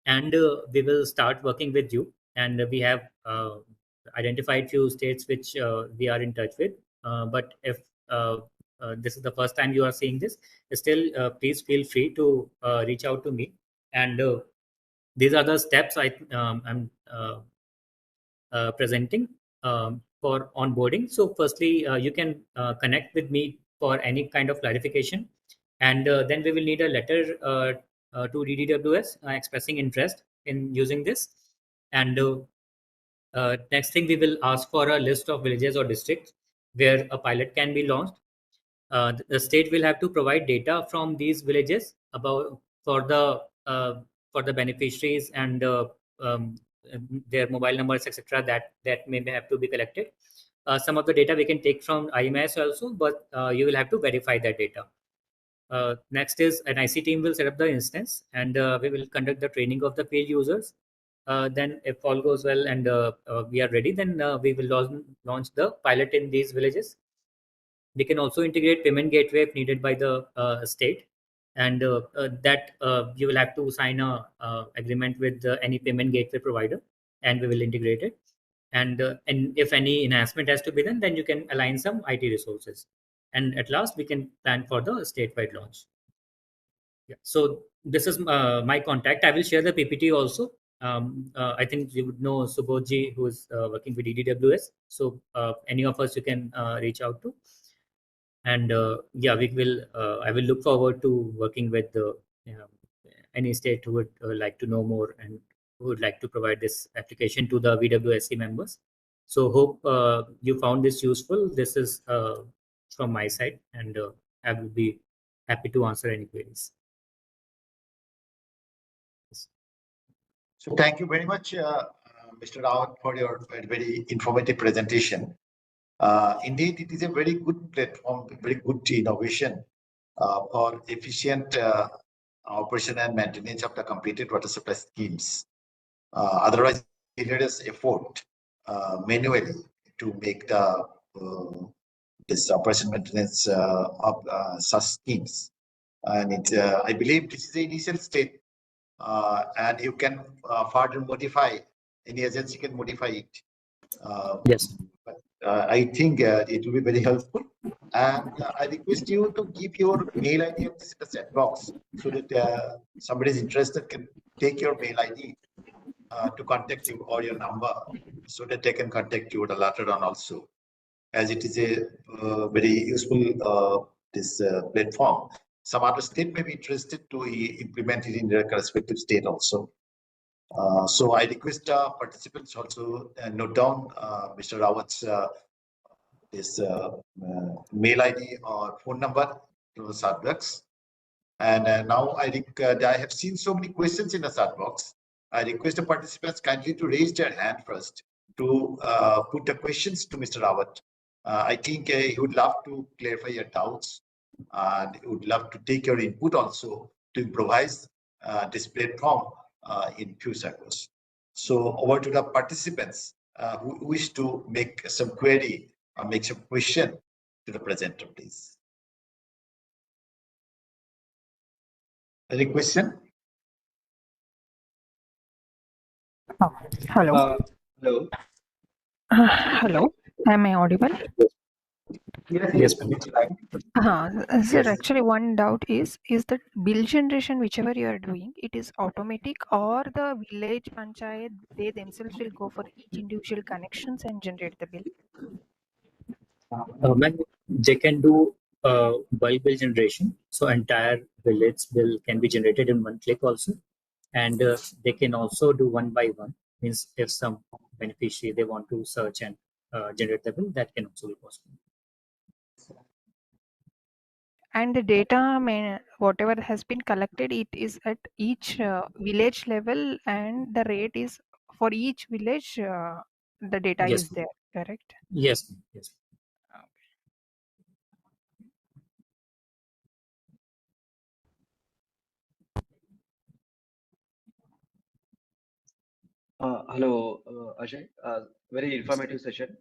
and we will start working with you. And we have identified few states which we are in touch with. But if this is the first time you are seeing this, still please feel free to reach out to me. And these are the steps I'm presenting for onboarding. So firstly, you can connect with me for any kind of clarification, and then we will need a letter to DDWS expressing interest in using this. And next thing, we will ask for a list of villages or districts where a pilot can be launched. The state will have to provide data from these villages about for the beneficiaries and their mobile numbers, etc. That may have to be collected. Some of the data we can take from IMS also, but you will have to verify that data. Next is an IC team will set up the instance, and we will conduct the training of the paid users. Then if all goes well and we are ready, then we will launch the pilot in these villages. We can also integrate payment gateway if needed by the state, and that you will have to sign a agreement with any payment gateway provider, and we will integrate it. And if any enhancement has to be done, then you can align some IT resources, and at last we can plan for the statewide launch. Yeah. So this is my contact. I will share the PPT also. I think you would know Subodhji, who is working with EDWS. So any of us you can reach out to. And yeah, we will. I will look forward to working with any state who would like to know more and who would like to provide this application to the VWSC members. So hope you found this useful. This is from my side, and I will be happy to answer any queries. So thank you very much, Mr. Rawat, for your very informative presentation. Indeed, it is a very good platform, very good innovation for efficient operation and maintenance of the completed water supply schemes. Otherwise, hilarious effort manually to make the this operation maintenance of such schemes. And I believe this is the initial state, and you can further modify. Any agency can modify it. Yes. I think it will be very helpful, and I request you to give your mail ID in the chat box so that somebody is interested can take your mail ID to contact you or your number so that they can contact you later on also, as it is a very useful this platform. Some other state may be interested to implement it in their respective state also. So I request participants also note down Mr. Rawat's this mail ID or phone number to the chat box. And now I think I have seen so many questions in the chat box. I request the participants kindly to raise their hand first to put the questions to Mr. Rawat. I think he would love to clarify your doubts, and he would love to take your input also to improvise this platform in few seconds. So over to the participants who wish to make some query or make some question to the presenter, please. Any question? Hello. Hello. Hello. Am I audible? Yes. Sir, actually, one doubt is that bill generation, whichever you are doing, it is automatic, or the village panchayat, they themselves will go for each individual connections and generate the bill? They can do bulk bill generation, so entire village bill can be generated in one click also, and they can also do one by one. Means if some beneficiary they want to search and generate the bill, that can also be possible. And the data, whatever has been collected, it is at each village level, and the rate is for each village. The data Yes. is there, correct? Yes. Yes. Hello, Ajay. Very informative session.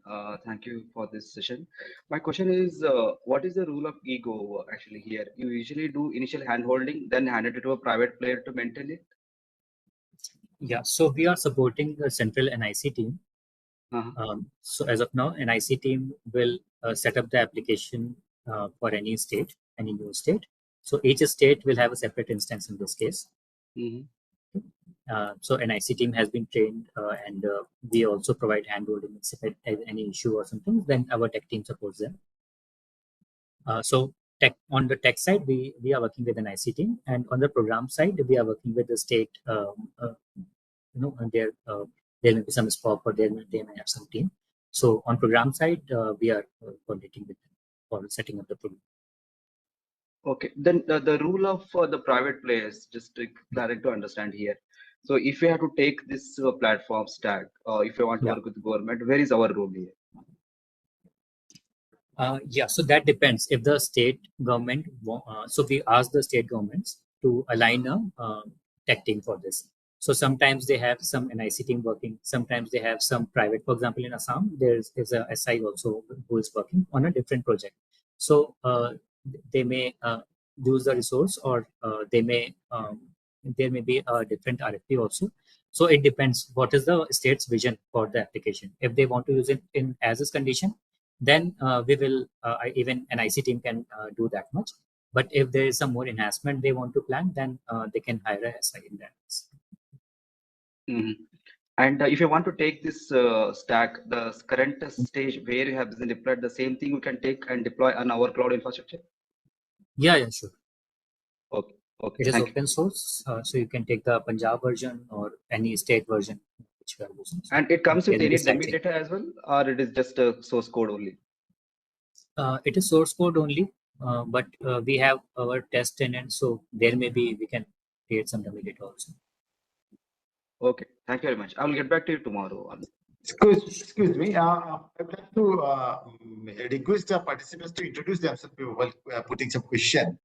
Thank you for this session. My question is, what is the rule of ego actually here? You usually do initial hand-holding, then hand it to a private player to maintain it? Yeah. So we are supporting the central NIC team. So as of now, NIC team will set up the application for any state, any new state. So each state will have a separate instance in this case. So NIC team has been trained, and we also provide handholding if any issue or something, then our tech team supports them. So on the tech side, we are working with an NIC team, and on the program side, we are working with the state. And there may be some scope, or they may have some team. So on program side, we are coordinating with them for setting up the program. Okay, then the rule of the private players, just to understand here. So if we have to take this platform stack, if we want to work with the government, where is our role here? Yeah, so that depends. If the state government, so we ask the state governments to align a tech team for this. So sometimes they have some NIC team working. Sometimes they have some private. For example, in Assam, there is a SI also who is working on a different project. So they may use the resource, or there may be a different RFP also. So it depends what is the state's vision for the application. If they want to use it in as is condition, then we will even an IC team can do that much. But if there is some more enhancement they want to plan, then they can hire a SI in that. And if you want to take this stack, the current stage where you have deployed, the same thing we can take and deploy on our cloud infrastructure? Yeah, sure. Okay. It is open source, so you can take the Punjab version or any state version which we are using. And it comes with any dummy data as well, or it is just a source code only? It is source code only, but we have our test tenant, so there may be we can create some dummy data also. Okay, thank you very much. I will get back to you tomorrow. Excuse me. I'd like to request the participants to introduce themselves while putting some question.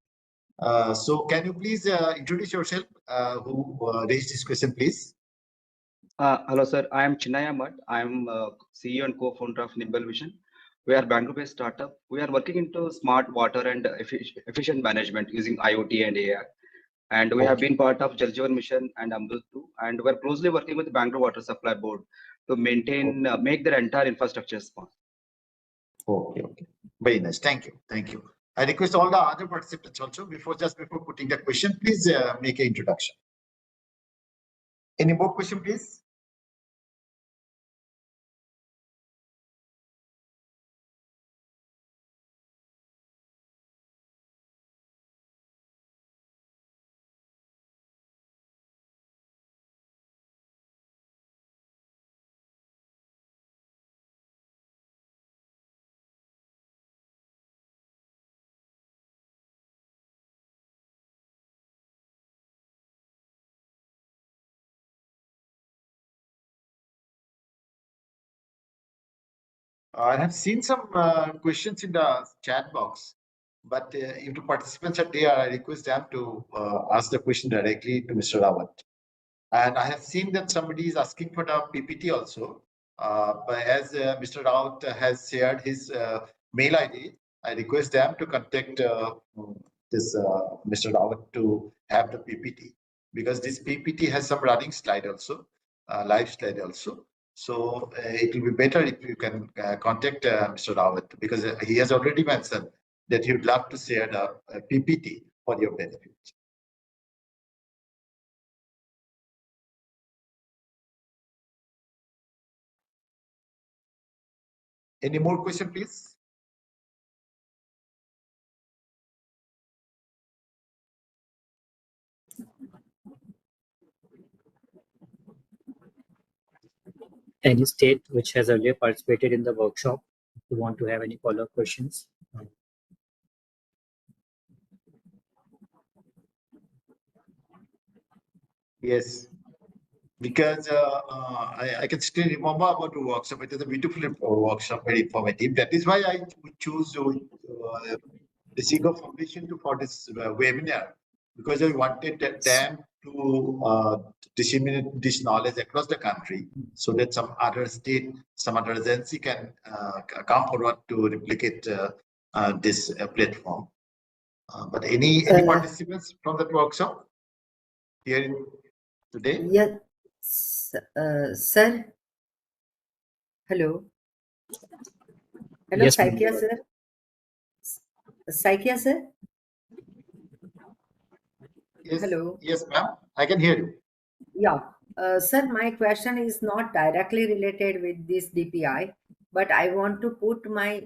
So can you please introduce yourself? Who raised this question, please? Hello, sir. I am Chinaya Ahmad. I am CEO and co-founder of Nimble Vision. We are Bangalore-based startup. We are working into smart water and efficient management using IoT and AI. And we have been part of Jal Jeevan Mission and Amrut too. And we're closely working with the Bangalore Water Supply Board to maintain, make their entire infrastructure smart. Okay. Very nice. Thank you. I request all the other participants also, before putting the question, please make an introduction. Any more question, please? I have seen some questions in the chat box, but if the participants are there, I request them to ask the question directly to Mr. Rawat. And I have seen that somebody is asking for the PPT also. But as Mr. Rawat has shared his mail ID, I request them to contact this Mr. Rawat to have the PPT, because this PPT has some running slide also, live slide also. So it will be better if you can contact Mr. Rawat, because he has already mentioned that he would love to share the PPT for your benefit. Any more question, please? Any state which has earlier participated in the workshop, if you want to have any follow-up questions? Yes, because I can still remember about the workshop. It is a beautiful workshop, very informative. That is why I choose the Seeger Foundation for this webinar, because I wanted them to disseminate this knowledge across the country, so that some other state, some other agency can come forward to replicate this platform. But any participants from that workshop here today? Yes, sir. Hello. Hello, Yes, Saikia sir. Saikia sir. Yes. Hello. Yes, ma'am. I can hear you. Yeah. Sir, my question is not directly related with this DPI, but I want to put my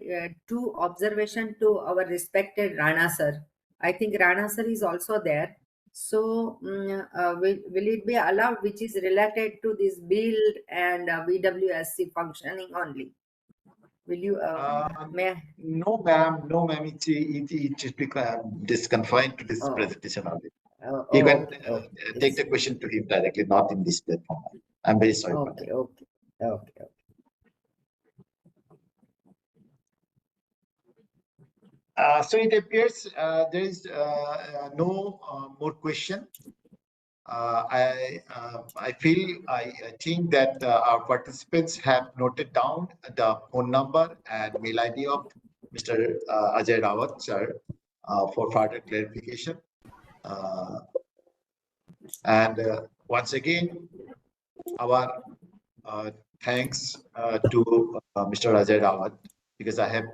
two observation to our respected Rana sir. I think Rana sir is also there. So, will it be allowed, which is related to this build and VWSC functioning only? Will you? May No, ma'am. No, ma'am. It is confined to this presentation only. You can Okay. take the question to him directly, not in this platform. I'm very sorry for that. Okay. So it appears there is no more question. I think that our participants have noted down the phone number and mail ID of Mr. Ajay Rawat, sir, for further clarification. And once again, our thanks to Mr. Ajay Rawat, because I have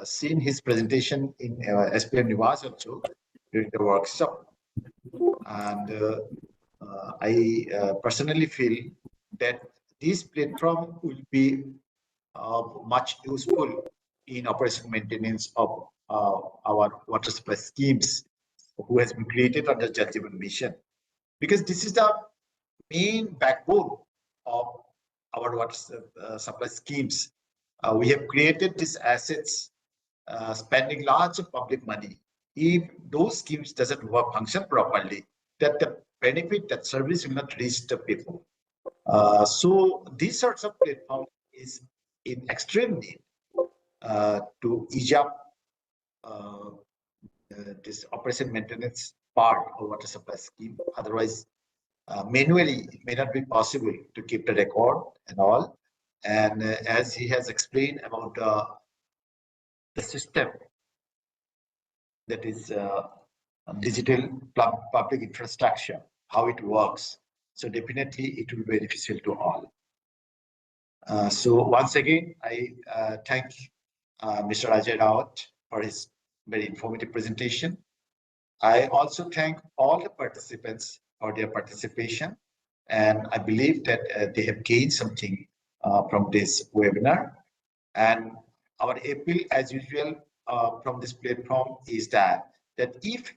seen his presentation in SPM Nivas also during the workshop. And I personally feel that this platform will be much useful in operation maintenance of our water supply schemes who has been created under Jal Jeevan Mission, because this is the main backbone of our water supply schemes. We have created these assets spending large public money. If those schemes doesn't function properly, that the benefit, that service will not reach the people. So these sorts of platform is in extreme need to ease up this operation maintenance part of water supply scheme. Otherwise, manually, it may not be possible to keep the record and all. And as he has explained about the system that is digital public infrastructure, how it works. So definitely it will be beneficial to all. So once again, I thank Mr. Ajay Rawat for his very informative presentation. I also thank all the participants for their participation. And I believe that they have gained something from this webinar. And our appeal, as usual, from this platform is that if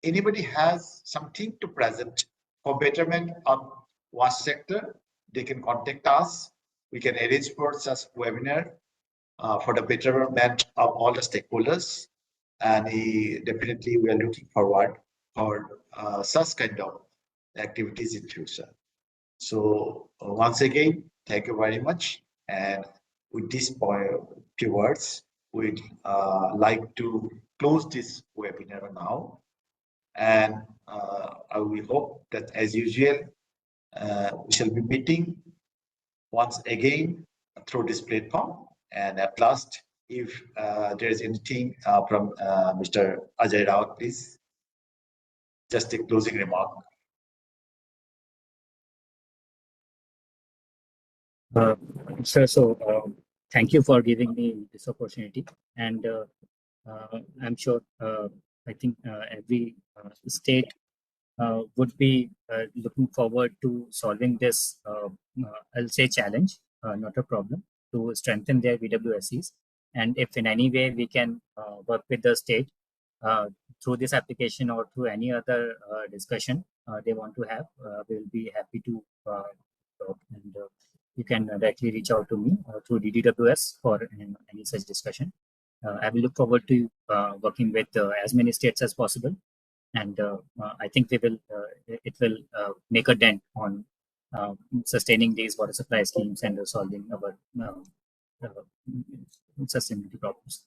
anybody has something to present for betterment of wash sector, they can contact us. We can arrange for such webinar for the betterment of all the stakeholders. And definitely we are looking forward for such kind of activities in future. So once again, thank you very much. And with these few words, we'd like to close this webinar now. And we hope that, as usual, we shall be meeting once again through this platform. And at last, if there is anything from Mr. Ajay Rawat, please, just a closing remark. Sir, so thank you for giving me this opportunity. And I'm sure, I think every state would be looking forward to solving this, I'll say challenge, not a problem, to strengthen their VWSEs. And if in any way we can work with the state through this application or through any other discussion they want to have, we'll be happy to talk. And you can directly reach out to me through DDWS for any such discussion. I will look forward to working with as many states as possible. And I think it will make a dent on sustaining these water supply schemes and solving our sustainability problems.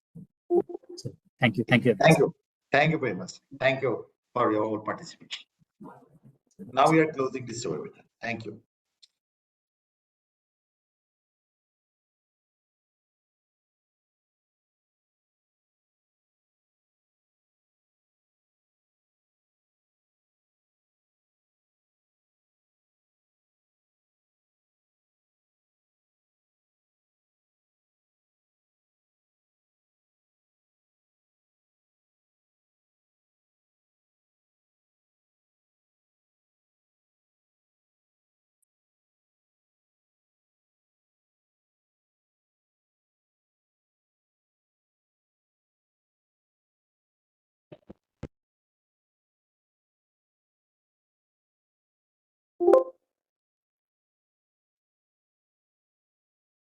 So thank you. Thank you very much. Thank you for your participation. Now we are closing this webinar. Thank you.